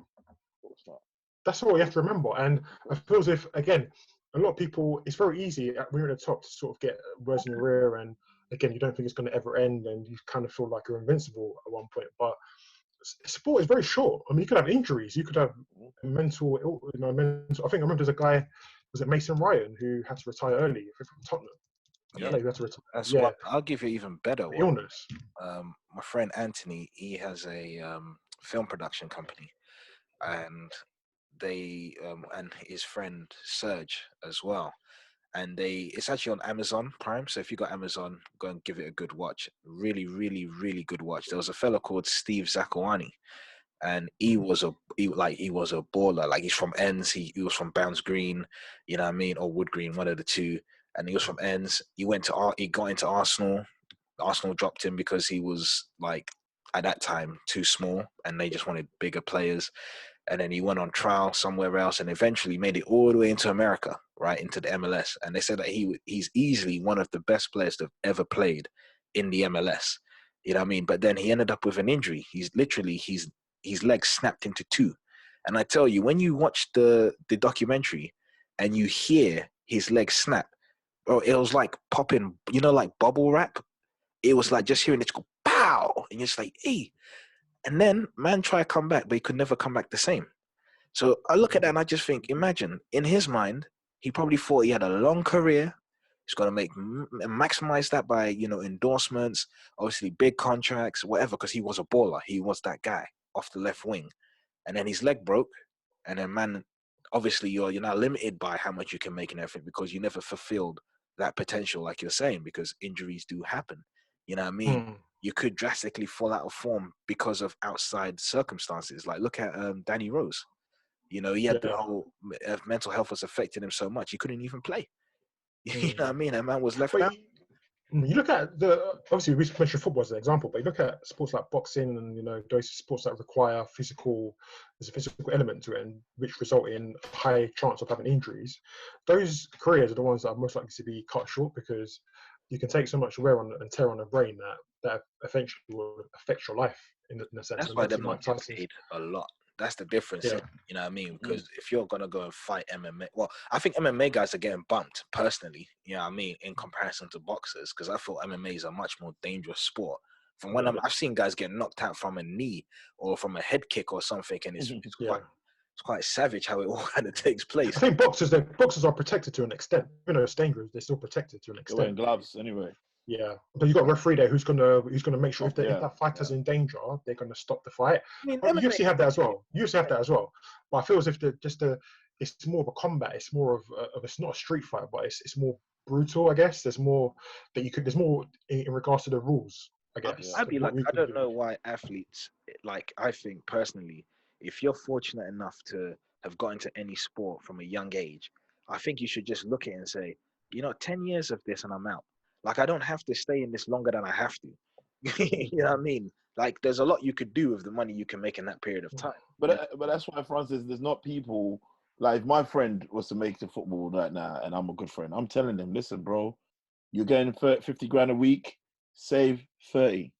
That's what you have to remember. And I feel as if, again, a lot of people, it's very easy when you're at the top to sort of get words in your ear, and again, you don't think it's going to ever end, and you kind of feel like you're invincible at one point. But sport is very short. I mean, you could have injuries, you could have mental. I think I remember there's a guy, was it Mason Ryan, who had to retire early from Tottenham. Yeah, Like, you have to retire. that's Yeah, what I'll give you even better one. illness. My friend Anthony, he has a film production company, and they and his friend Serge as well. And it's actually on Amazon Prime. So if you got Amazon, go and give it a good watch. Really, really, really good watch. There was a fellow called Steve Zakuani, and he was a baller. Like, he's from Ends. He was from Bounds Green, you know what I mean, or Wood Green, one of the two. And he was from Ends. He got into Arsenal. Arsenal dropped him because he was, like, at that time too small, and they just wanted bigger players. And then he went on trial somewhere else, and eventually made it all the way into America, right, into the MLS. And they said that he's easily one of the best players that have ever played in the MLS. You know what I mean? But then he ended up with an injury. His leg snapped into two. And I tell you, when you watch the documentary and you hear his leg snap, bro, it was like popping, like bubble wrap. It was like just hearing it go pow, and you're just like, hey. And then man tried to come back, but he could never come back the same. So I look at that and I just think, imagine, in his mind, he probably thought he had a long career. He's going to maximize that by, endorsements, obviously big contracts, whatever, because he was a baller. He was that guy off the left wing. And then his leg broke. And then, man, obviously you're now limited by how much you can make and everything, because you never fulfilled that potential, like you're saying, because injuries do happen. You know what I mean? You could drastically fall out of form because of outside circumstances. Like, look at Danny Rose. He had the whole mental health was affecting him so much he couldn't even play. You know what I mean? That man was left out. You look at obviously we mentioned football as an example, but you look at sports like boxing and those sports that require there's a physical element to it, and which result in high chance of having injuries. Those careers are the ones that are most likely to be cut short, because you can take so much wear and tear on the brain that eventually will affect your life in a sense. That's why they're not paid a lot. That's the difference. Yeah. You know what I mean? Because if you're going to go and fight MMA, well, I think MMA guys are getting bumped personally, you know what I mean, in comparison to boxers, because I feel MMA is a much more dangerous sport. From when I've seen guys get knocked out from a knee or from a head kick or something, and it's quite savage how it all kind of takes place. I think boxers are protected to an extent. It's dangerous. They're still protected to an extent. Wearing gloves anyway. Yeah, but you've got a referee there who's gonna make sure if that fighter's in danger, they're gonna stop the fight. I mean, UFC have that as well. But I feel as if it's more of a combat. It's more of it's not a street fight, but it's more brutal. I guess there's more there's more in regards to the rules. I guess. I'd be like, I don't know why athletes, like, I think personally, if you're fortunate enough to have got into any sport from a young age, I think you should just look at it and say, 10 years of this and I'm out. Like, I don't have to stay in this longer than I have to. You know what I mean? Like, there's a lot you could do with the money you can make in that period of time. But that's why, Francis, there's not people, like, if my friend was to make the football right now, and I'm a good friend, I'm telling them, listen, bro, you're getting 50 grand a week, save 30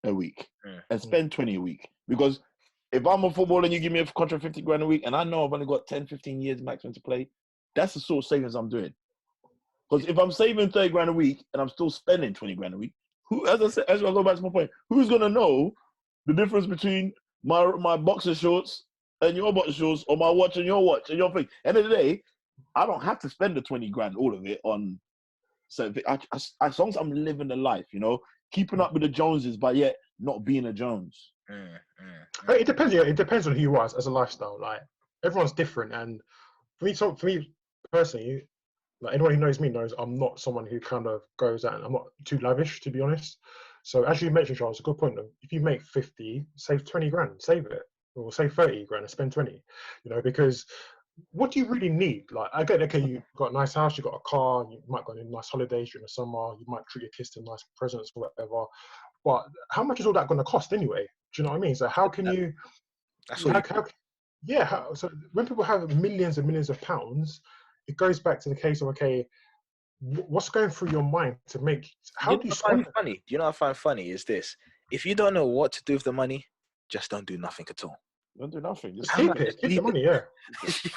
a week, and spend 20 a week. Because if I'm a footballer and you give me a contract 50 grand a week, and I know I've only got 10, 15 years maximum to play, that's the sort of savings I'm doing. Because if I'm saving 30 grand a week and I'm still spending 20 grand a week, as I go back to my point, who's gonna know the difference between my boxer shorts and your boxer shorts, or my watch and your watch and your thing? End of the day, I don't have to spend the 20 grand, all of it, on. So as long as I'm living the life, keeping up with the Joneses, but yet not being a Jones. It depends. Yeah, it depends on who you are as a lifestyle. Like, everyone's different, and for me personally, like, anyone who knows me knows I'm not someone who kind of goes out, and I'm not too lavish, to be honest. So as you mentioned, Charles, a good point. If you make 50, save 20 grand, save it, or save 30 grand and spend 20. Because what do you really need? Like, I get, okay, you've got a nice house, you've got a car, you might go on nice holidays during the summer, you might treat your kids to nice presents or whatever. But how much is all that going to cost anyway? Do you know what I mean? So how can you? So when people have millions and millions of pounds, it goes back to the case of, okay, what's going through your mind to make? How do you find funny? You know what I find funny is this: if you don't know what to do with the money, just don't do nothing at all. Don't do nothing. Just keep the money. Yeah.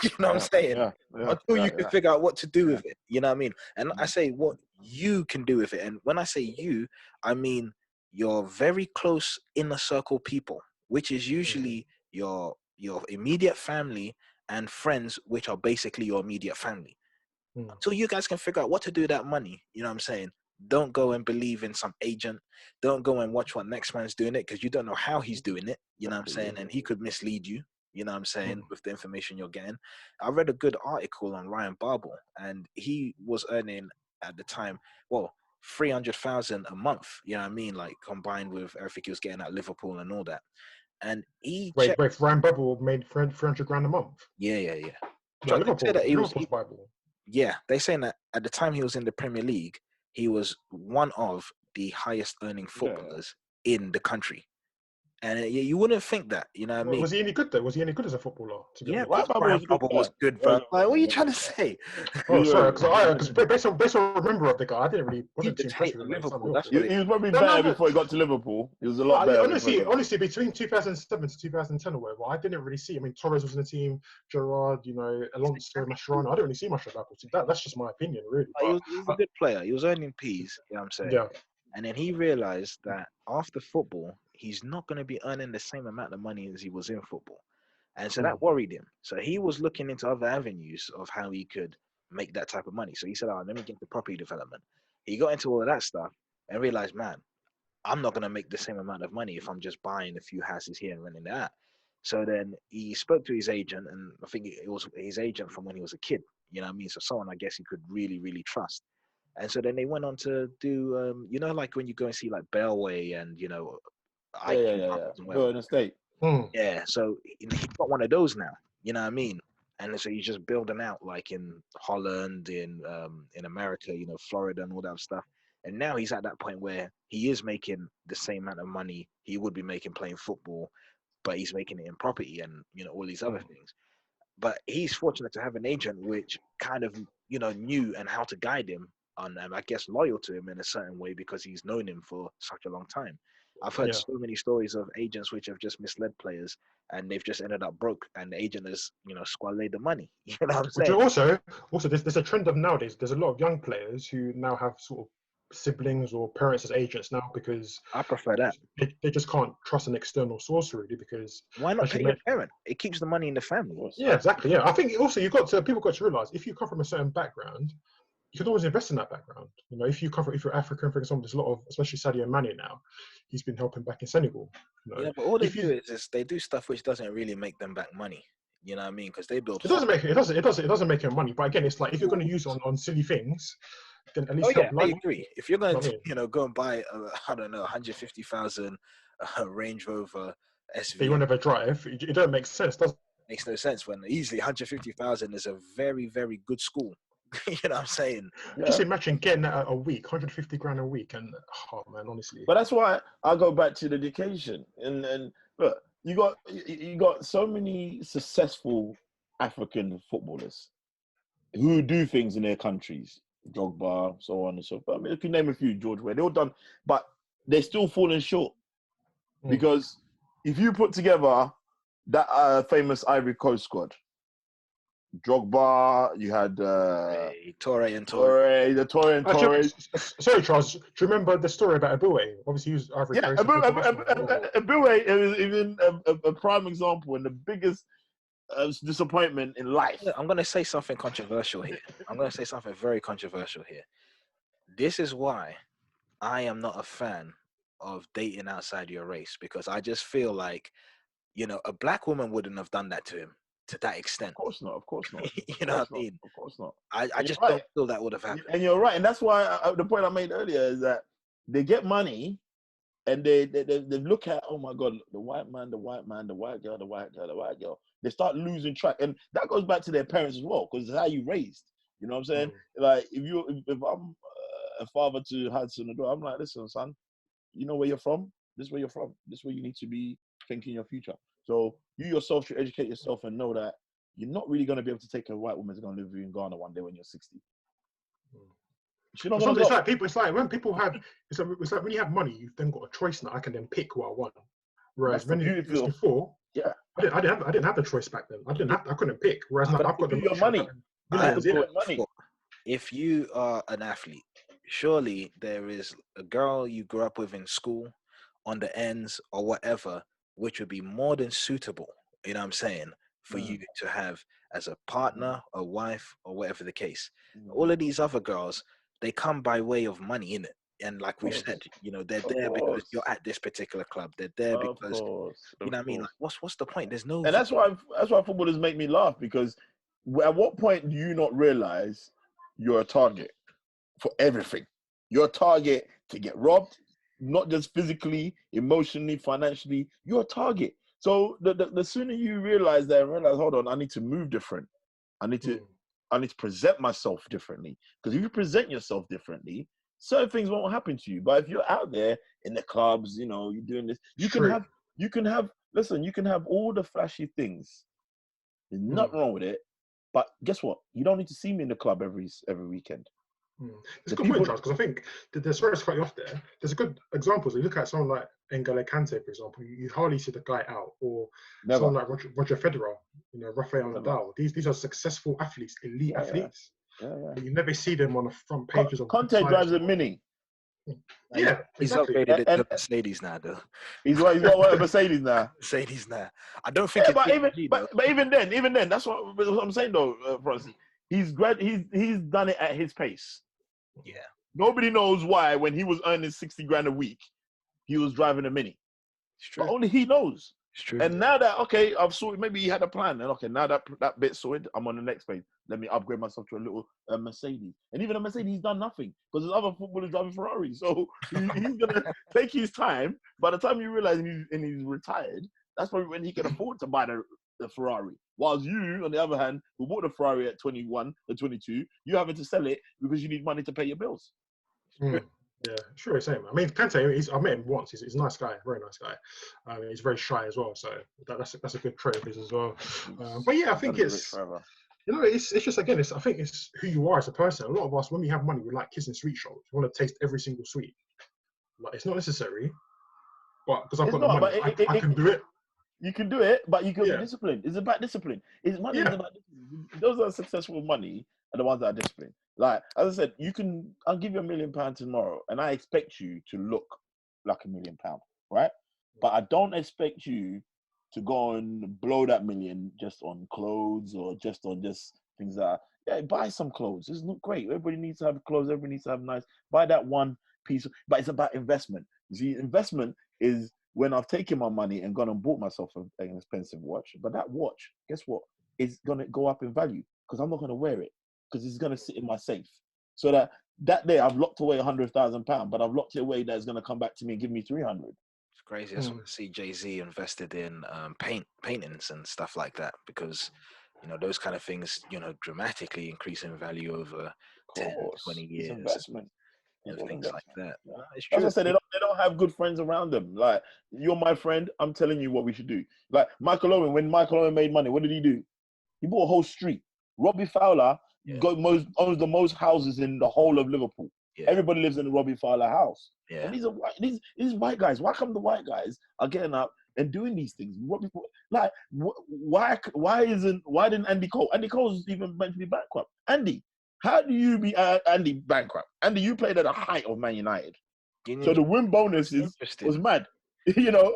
You know what I'm saying? Until you can figure out what to do with it. You know what I mean? And I say what you can do with it. And when I say you, I mean your very close inner circle people, which is usually your immediate family and friends, which are basically your immediate family. until you guys can figure out what to do with that money. You know what I'm saying? Don't go and believe in some agent. Don't go and watch what next man's doing it, because you don't know how he's doing it. You know what I'm saying? And he could mislead you. You know what I'm saying? With the information you're getting. I read a good article on Ryan Babel, and he was earning at the time, well, 300,000 a month. You know what I mean? Like combined with everything he was getting at Liverpool and all that. And he wait, Ryan Babel made 300 grand a month. Yeah. No, Liverpool. That Liverpool's Bible. Yeah, they're saying that at the time he was in the Premier League, he was one of the highest earning footballers in the country. And you wouldn't think that, you know what I mean? Was he any good though? Was he any good as a footballer? Yeah, Ryan Babel was good, bro. Like, what are you trying to say? Oh, sorry, because based on remember of the guy, I didn't really wasn't too impressed with Liverpool. He was probably better before he got to Liverpool. He was a lot better. Honestly, between 2007 to 2010 or whatever, I didn't really see. I mean, Torres was in the team, Gerrard, Alonso, Mascherano. I don't really see much of that. That's just my opinion, really. He was a good player. He was earning P's. You know what I'm saying? Yeah. And then he realized that after football, he's not going to be earning the same amount of money as he was in football. And so that worried him. So he was looking into other avenues of how he could make that type of money. So he said, let me get into property development. He got into all of that stuff and realized, man, I'm not going to make the same amount of money if I'm just buying a few houses here and renting that. So then he spoke to his agent, and I think it was his agent from when he was a kid. You know what I mean? So someone I guess he could really, really trust. And so then they went on to do, like when you go and see like Bellway and, Go in the state. Yeah, so he's got one of those now, you know what I mean? And so he's just building out like in Holland, in America, Florida and all that stuff. And now he's at that point where he is making the same amount of money he would be making playing football, but he's making it in property and, all these other things. But he's fortunate to have an agent which kind of, knew and how to guide him and I guess loyal to him in a certain way because he's known him for such a long time. I've heard so many stories of agents which have just misled players and they've just ended up broke and the agent has, squandered the money. You know what I'm saying? Also there's a trend of nowadays, there's a lot of young players who now have sort of siblings or parents as agents now because I prefer that. They just can't trust an external source really because why not pay your parent? It keeps the money in the family. Yeah, exactly. Yeah, I think also people got to realize if you come from a certain background, you can always invest in that background. If you're African, for example, there's a lot of, especially Sadio Mane now, he's been helping back in Senegal. Yeah, but all they do is they do stuff which doesn't really make them back money. You know what I mean? Because they build. It doesn't make him money. But again, it's like if you're going to use it on silly things, then at least. I agree. If you're going to go and buy, 150,000 Range Rover SV, that you won't ever drive, it don't make sense, does it? Makes no sense when easily 150,000 is a very, very good school. You know what I'm saying? Yeah. Just imagine getting that a week, 150 grand a week, and man, honestly. But that's why I go back to the education. And look, you got so many successful African footballers who do things in their countries, Drogba, so on and so forth. I mean, if you name a few, George Weah, they're all done, but they're still falling short because if you put together that famous Ivory Coast squad. Drogba, you had Torre. Sorry, Charles. Do you remember the story about Aboué? Obviously, he was Ivory Coast. Aboué is even a prime example and the biggest disappointment in life. I'm going to say something controversial here. I'm going to say something very controversial here. This is why I am not a fan of dating outside your race because I just feel like, a black woman wouldn't have done that to him. To that extent. Of course not. You know what I mean? Of course not. I just don't feel that would have happened. And you're right. And that's why the point I made earlier is that they get money and they look at, oh my God, the white man, the white girl. They start losing track. And that goes back to their parents as well, because it's how you raised. You know what I'm saying? Like, if I'm a father to Hudson Odoi, I'm like, listen, son, you know where you're from? This is where you're from. This is where you need to be thinking your future. So you yourself should educate yourself and know that you're not really going to be able to take a white woman who's going to live with you in Ghana one day when you're 60. It's like when people have, it's like when you have money, you've then got a choice now. I can then pick what I want. Whereas when it was before, I didn't have the choice back then. I couldn't pick. Whereas now I've got the money. If you are an athlete, surely there is a girl you grew up with in school, on the ends or whatever, which would be more than suitable, you know what I'm saying, for you to have as a partner, a wife, or whatever the case. Mm. All of these other girls, they come by way of money, innit? And like we've said, you know, they're there because you're at this particular club. They're there because, you know what I mean? Like, what's the point? There's no... And that's why footballers make me laugh, because at what point do you not realize you're a target for everything? You're a target to get robbed, not just physically, emotionally, financially. You're a target. So the sooner you realize that, hold on, I need to move different. I need to present myself differently. Because if you present yourself differently, certain things won't happen to you. But if you're out there in the clubs, you know, you're doing this, you can have all the flashy things. There's nothing wrong with it. But guess what? You don't need to see me in the club every weekend. It's a good point, Charles, because I think there's sorry to cut you off there. There's a good examples. You look at someone like N'Golo Kante, for example. You hardly see the guy out, or someone like Roger Federer, you know, Rafael Nadal. These are successful athletes, elite athletes. But you never see them on the front pages of Conte drives a Mini. Yeah, he's exactly. upgraded it to Mercedes now, though. He's got what, a Mercedes now. Mercedes now. I don't think. But even then, that's what I'm saying though, Francis. He's done it at his pace. Yeah. Nobody knows why when he was earning 60 grand a week, he was driving a Mini. It's true. But only he knows. It's true. And now that, okay, I've sorted, maybe he had a plan. And okay, now that bit's sorted, I'm on the next page. Let me upgrade myself to a little Mercedes. And even a Mercedes, he's done nothing because there's other footballers driving Ferraris. So he's going to take his time. By the time you realize he's retired, that's probably when he can afford to buy the Ferrari. Whilst you, on the other hand, who bought the Ferrari at 21 or 22, you're having to sell it because you need money to pay your bills. Yeah, sure, same. I mean, Kante, I met him once. He's a nice guy, very nice guy. He's very shy as well, so that's a good trait of his as well. But yeah, I think it's just again, I think it's who you are as a person. A lot of us, when we have money, we like kissing sweet shops. We want to taste every single sweet. Like, it's not necessary, but because I've got the money, I can do it. You can do it, but you can be disciplined. It's about discipline. Money is about discipline. Those that are successful with money are the ones that are disciplined. Like, as I said, I'll give you £1 million tomorrow, and I expect you to look like £1 million, right? But I don't expect you to go and blow that million just on clothes or just on things that buy some clothes. It's not great. Everybody needs to have clothes. Everybody needs to have nice. Buy that one piece. But it's about investment. You see, investment is when I've taken my money and gone and bought myself an expensive watch. But that watch, guess what? It's going to go up in value because I'm not going to wear it because it's going to sit in my safe. So that day I've locked away £100,000, but I've locked it away that it's going to come back to me and give me 300. It's crazy. I want to see Jay-Z invested in paintings and stuff like that because, you know, those kind of things, you know, dramatically increase in value over 10, 20 years. It's investment. And things like that. Yeah. As I said, they don't have good friends around them. Like, you're my friend, I'm telling you what we should do. Like, Michael Owen, when Michael Owen made money, what did he do? He bought a whole street. Robbie Fowler owns the most houses in the whole of Liverpool. Yeah. Everybody lives in the Robbie Fowler house. Yeah. And these white guys. Why come the white guys are getting up and doing these things? Like, why didn't Andy Cole? Andy Cole's even meant to be bankrupt. Andy, how do you be Andy bankrupt? Andy, you played at the height of Man United. So the win bonus was mad. You know,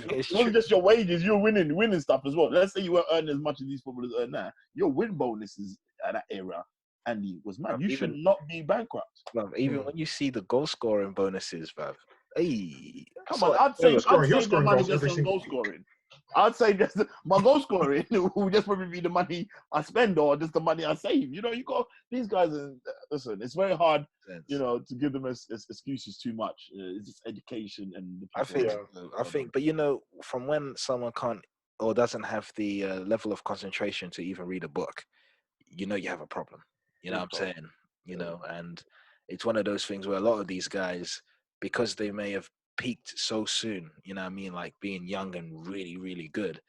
it wasn't just your wages, you're winning stuff as well. Let's say you weren't earning as much as these footballers earn now. Your win bonuses at that era, Andy, was mad. You should not be bankrupt. Even when you see the goal scoring bonuses, bruv. Hey, come on, I'd say the money just on goal scoring. I'd say just my goal scoring will just probably be the money I spend or just the money I save. You know, you got these guys. Listen, it's very hard, you know, to give them excuses too much. It's just education and. I think, but you know, from when someone can't or doesn't have the level of concentration to even read a book, you know, you have a problem. You know what I'm saying? You know, and it's one of those things where a lot of these guys, because they may have peaked so soon, you know what I mean, like being young and really, really good,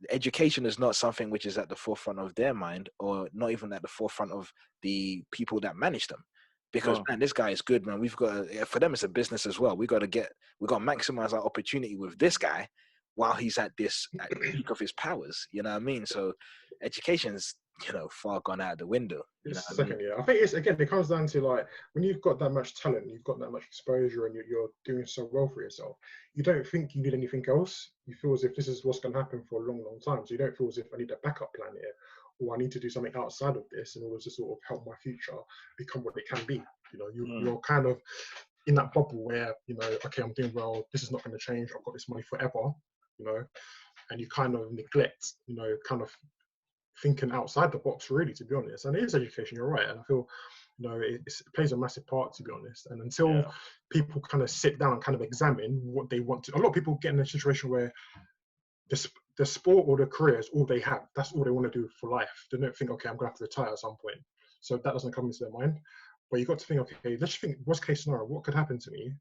education is not something which is at the forefront of their mind or not even at the forefront of the people that manage them. Because man, this guy is good, man. We've got for them it's a business as well. We got to maximize our opportunity with this guy while he's at the peak of his powers. You know what I mean? So education is far gone out the window. You know It's what I mean? second, yeah. I think it's again. It comes down to like when you've got that much talent, you've got that much exposure, and you're doing so well for yourself. You don't think you need anything else. You feel as if this is what's going to happen for a long, long time. So you don't feel as if I need a backup plan here, or I need to do something outside of this in order to sort of help my future become what it can be. You're kind of in that bubble where okay, I'm doing well. This is not going to change. I've got this money forever. And you kind of neglect, kind of thinking outside the box, really, to be honest. And it is education, you're right. And I feel, it plays a massive part, to be honest. And until people kind of sit down and kind of examine what they want to, a lot of people get in a situation where the sport or the career is all they have. That's all they want to do for life. They don't think, okay, I'm going to have to retire at some point. So that doesn't come into their mind. But you've got to think, okay, let's think, worst case scenario, what could happen to me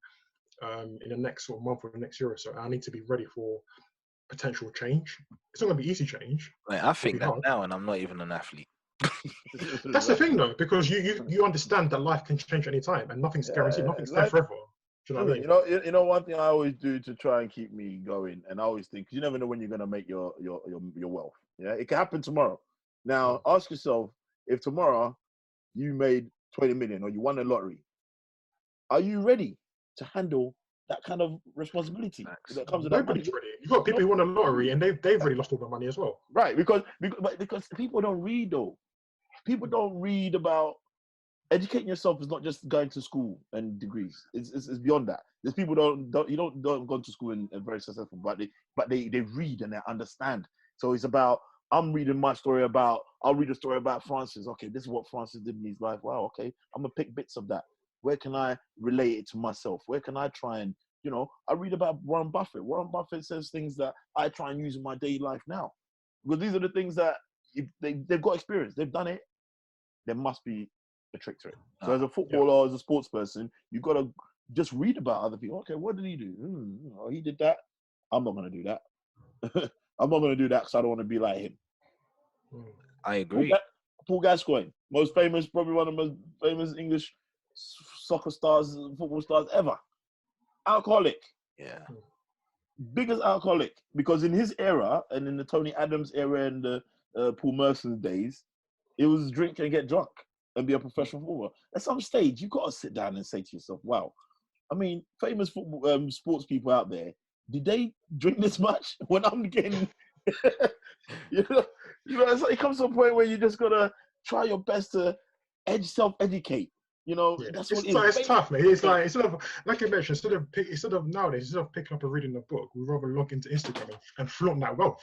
in the next sort of month or the next year or so? I need to be ready for potential change. It's not going to be easy change. Like, I think that now, and I'm not even an athlete. That's the thing, though, because you understand that life can change any time, and nothing's guaranteed. Nothing's there forever. Do you know what I mean? You know, one thing I always do to try and keep me going, and I always think, 'cause you never know when you're going to make your wealth. Yeah, it can happen tomorrow. Now, ask yourself, if tomorrow you made 20 million or you won a lottery, are you ready to handle that kind of responsibility that comes with that money? Nobody's ready. You've got people who won a lottery and they've already lost all their money as well. Right, because people don't read, though. People don't read about educating yourself is not just going to school and degrees. It's beyond that. There's people don't go to school and very successful, but they read and they understand. So it's about, I'm reading my story about, I'll read a story about Francis. Okay, this is what Francis did in his life. Wow, okay, I'm gonna pick bits of that. Where can I relate it to myself? Where can I try and, I read about Warren Buffett. Warren Buffett says things that I try and use in my daily life now. Because these are the things that if they've got experience, they've done it, there must be a trick to it. So as a footballer, as a sports person, you've got to just read about other people. Okay, what did he do? He did that. I'm not going to do that. I'm not going to do that because I don't want to be like him. I agree. Paul Gascoigne, probably one of the most famous English soccer stars, football stars ever. Alcoholic. Yeah. Biggest alcoholic. Because in his era, and in the Tony Adams era and the Paul Merson days, it was drink and get drunk and be a professional footballer. At some stage, you've got to sit down and say to yourself, wow, I mean, famous football, sports people out there, did they drink this much when I'm getting... it comes to a point where you just got to try your best to self-educate. That's what it's tough, mate. It's like, instead of, like you mentioned, instead of nowadays, instead of picking up and reading a book, we rather log into Instagram and flaunt that wealth.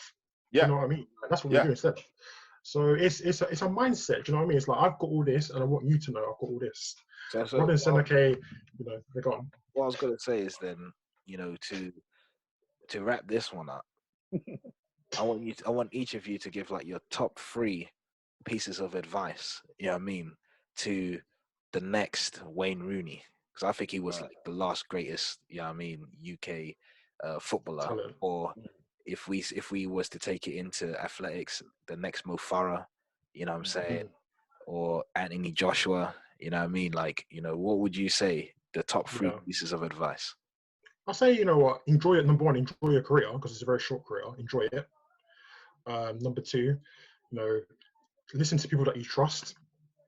Yeah. You know what I mean? That's what we do instead. So it's a mindset. Do you know what I mean? It's like, I've got all this, and I want you to know I've got all this. Rather than saying, okay, they're gone. What I was gonna say is then, to wrap this one up, I want each of you to give like your top 3 pieces of advice. You know what I mean, to the next Wayne Rooney, because I think he was like the last greatest, UK footballer. Talent. Or if we was to take it into athletics, the next Mo Farah, you know what I'm saying, or Anthony Joshua, you know what I mean? Like, what would you say the top 3 pieces of advice? I'll say, enjoy it. Number 1, enjoy your career, because it's a very short career. Enjoy it. Number 2, listen to people that you trust.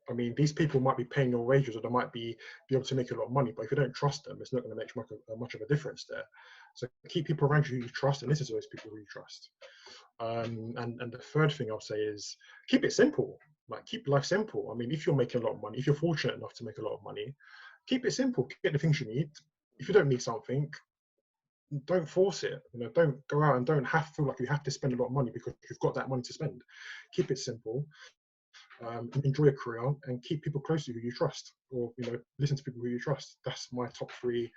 I mean, these people might be paying your wages, or they might be able to make you a lot of money, but if you don't trust them, it's not going to make much of a difference there. So keep people around you who you trust, and listen to those people who you trust. And the third thing I'll say is keep it simple. Like, keep life simple. I mean, if you're making a lot of money, if you're fortunate enough to make a lot of money, keep it simple. Get the things you need. If you don't need something, don't force it. Don't go out and don't feel like you have to spend a lot of money because you've got that money to spend. Keep it simple. Enjoy your career and keep people close to you who you trust, or listen to people who you trust. That's my top 3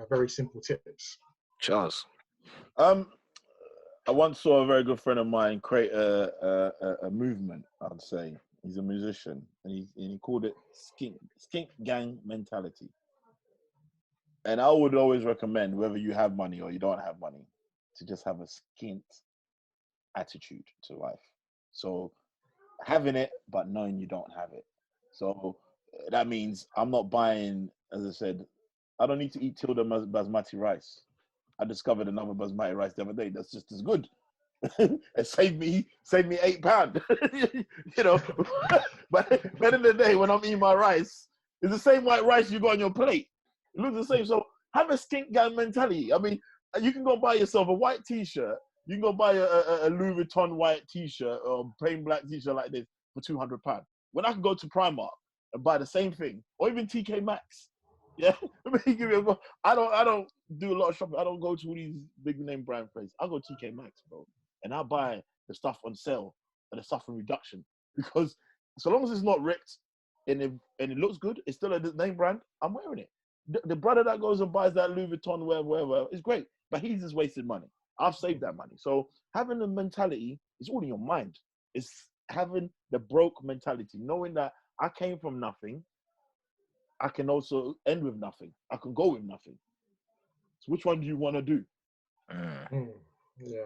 very simple tips. Charles, I once saw a very good friend of mine create a movement. I'd say he's a musician, and he called it skink gang mentality. And I would always recommend, whether you have money or you don't have money, to just have a skint attitude to life. So having it, but knowing you don't have it. So that means I'm not buying, as I said, I don't need to eat Tilda basmati rice. I discovered another basmati rice the other day that's just as good. and save me £8. You know, but at the end of the day, when I'm eating my rice, it's the same white rice you got on your plate. It looks the same. So have a stink gang mentality. I mean, you can go buy yourself a white T-shirt. You can go buy a Louis Vuitton white T-shirt or plain black T-shirt like this for £200. When I can go to Primark and buy the same thing, or even TK Maxx. Yeah, let me give you a. I don't do a lot of shopping. I don't go to all these big name brand places. I go TK Maxx, bro, and I buy the stuff on sale and the stuff on reduction, because so long as it's not ripped and it looks good, it's still a name brand. I'm wearing it. The brother that goes and buys that Louis Vuitton, wherever, is great, but he's just wasted money. I've saved that money. So having the mentality is all in your mind. It's having the broke mentality, knowing that I came from nothing. I can also end with nothing. I can go with nothing. So which one do you want to do? Yeah.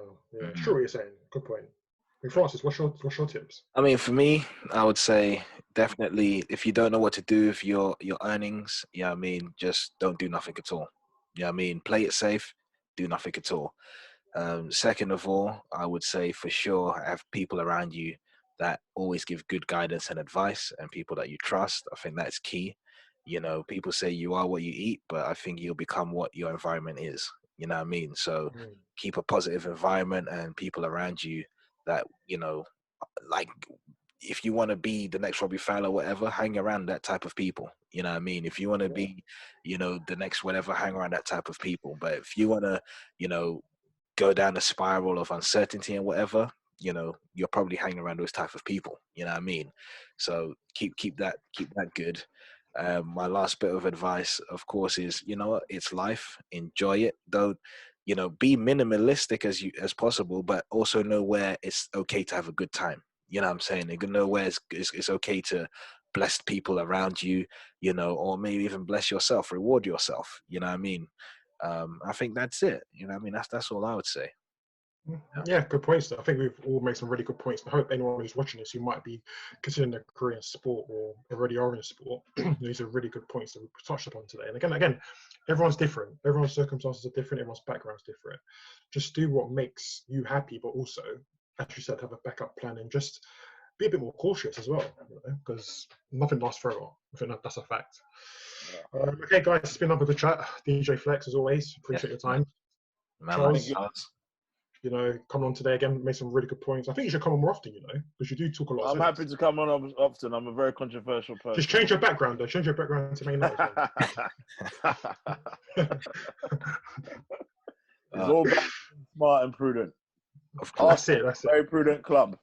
Sure, what you're saying. Good point. Hey, Francis, what's your tips? I mean, for me, I would say definitely if you don't know what to do with your earnings, yeah, I mean, just don't do nothing at all. Yeah, I mean, play it safe, do nothing at all. Second of all, I would say for sure have people around you that always give good guidance and advice, and people that you trust. I think that's key. You know, people say you are what you eat, but I think you'll become what your environment is. You know what I mean? So keep a positive environment and people around you that, you know, like if you want to be the next Robbie Fowler or whatever, hang around that type of people. You know what I mean? If you want to be, you know, the next whatever, hang around that type of people. But if you want to, you know, go down a spiral of uncertainty and whatever, you know, you're probably hanging around those type of people. You know what I mean? So keep that good. My last bit of advice, of course, is, you know what, it's life. Enjoy it. Don't, you know, be minimalistic as possible, but also know where it's okay to have a good time. You know what I'm saying? You can know where it's okay to bless people around you, you know, or maybe even bless yourself, reward yourself. You know what I mean? I think that's it. You know what I mean? That's all I would say. Yeah, good points. I think we've all made some really good points. I hope anyone who's watching this who might be considering a career in sport or already are in sport, these are really good points that we've touched upon today. And again, everyone's different. Everyone's circumstances are different. Everyone's background's different. Just do what makes you happy, but also, as you said, have a backup plan and just be a bit more cautious as well, because nothing lasts forever. I think that's a fact. Okay, guys, it's been another good chat. DJ Flex, as always. Appreciate your time. Charles, you know, coming on today again, made some really good points. I think you should come on more often, you know, because you do talk a lot. I'm happy to come on often. I'm a very controversial person. Just change your background, though. Change your background to Man United. It's all about smart and prudent. Of course, that's it. Very prudent club.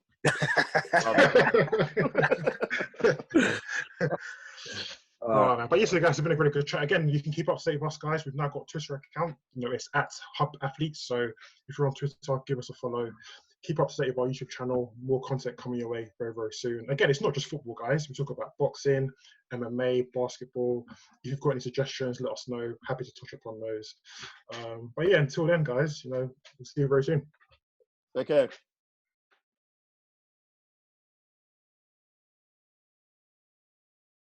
Man. But yes, guys, it's been a really good chat. Again, you can keep up to date with us, guys. We've now got a Twitter account. You know, it's at Hub Athletes. So if you're on Twitter, give us a follow. Keep up to date with our YouTube channel. More content coming your way very, very soon. Again, it's not just football, guys. We talk about boxing, MMA, basketball. If you've got any suggestions, let us know. Happy to touch upon those. But yeah, until then, guys, you know, we'll see you very soon. Take care.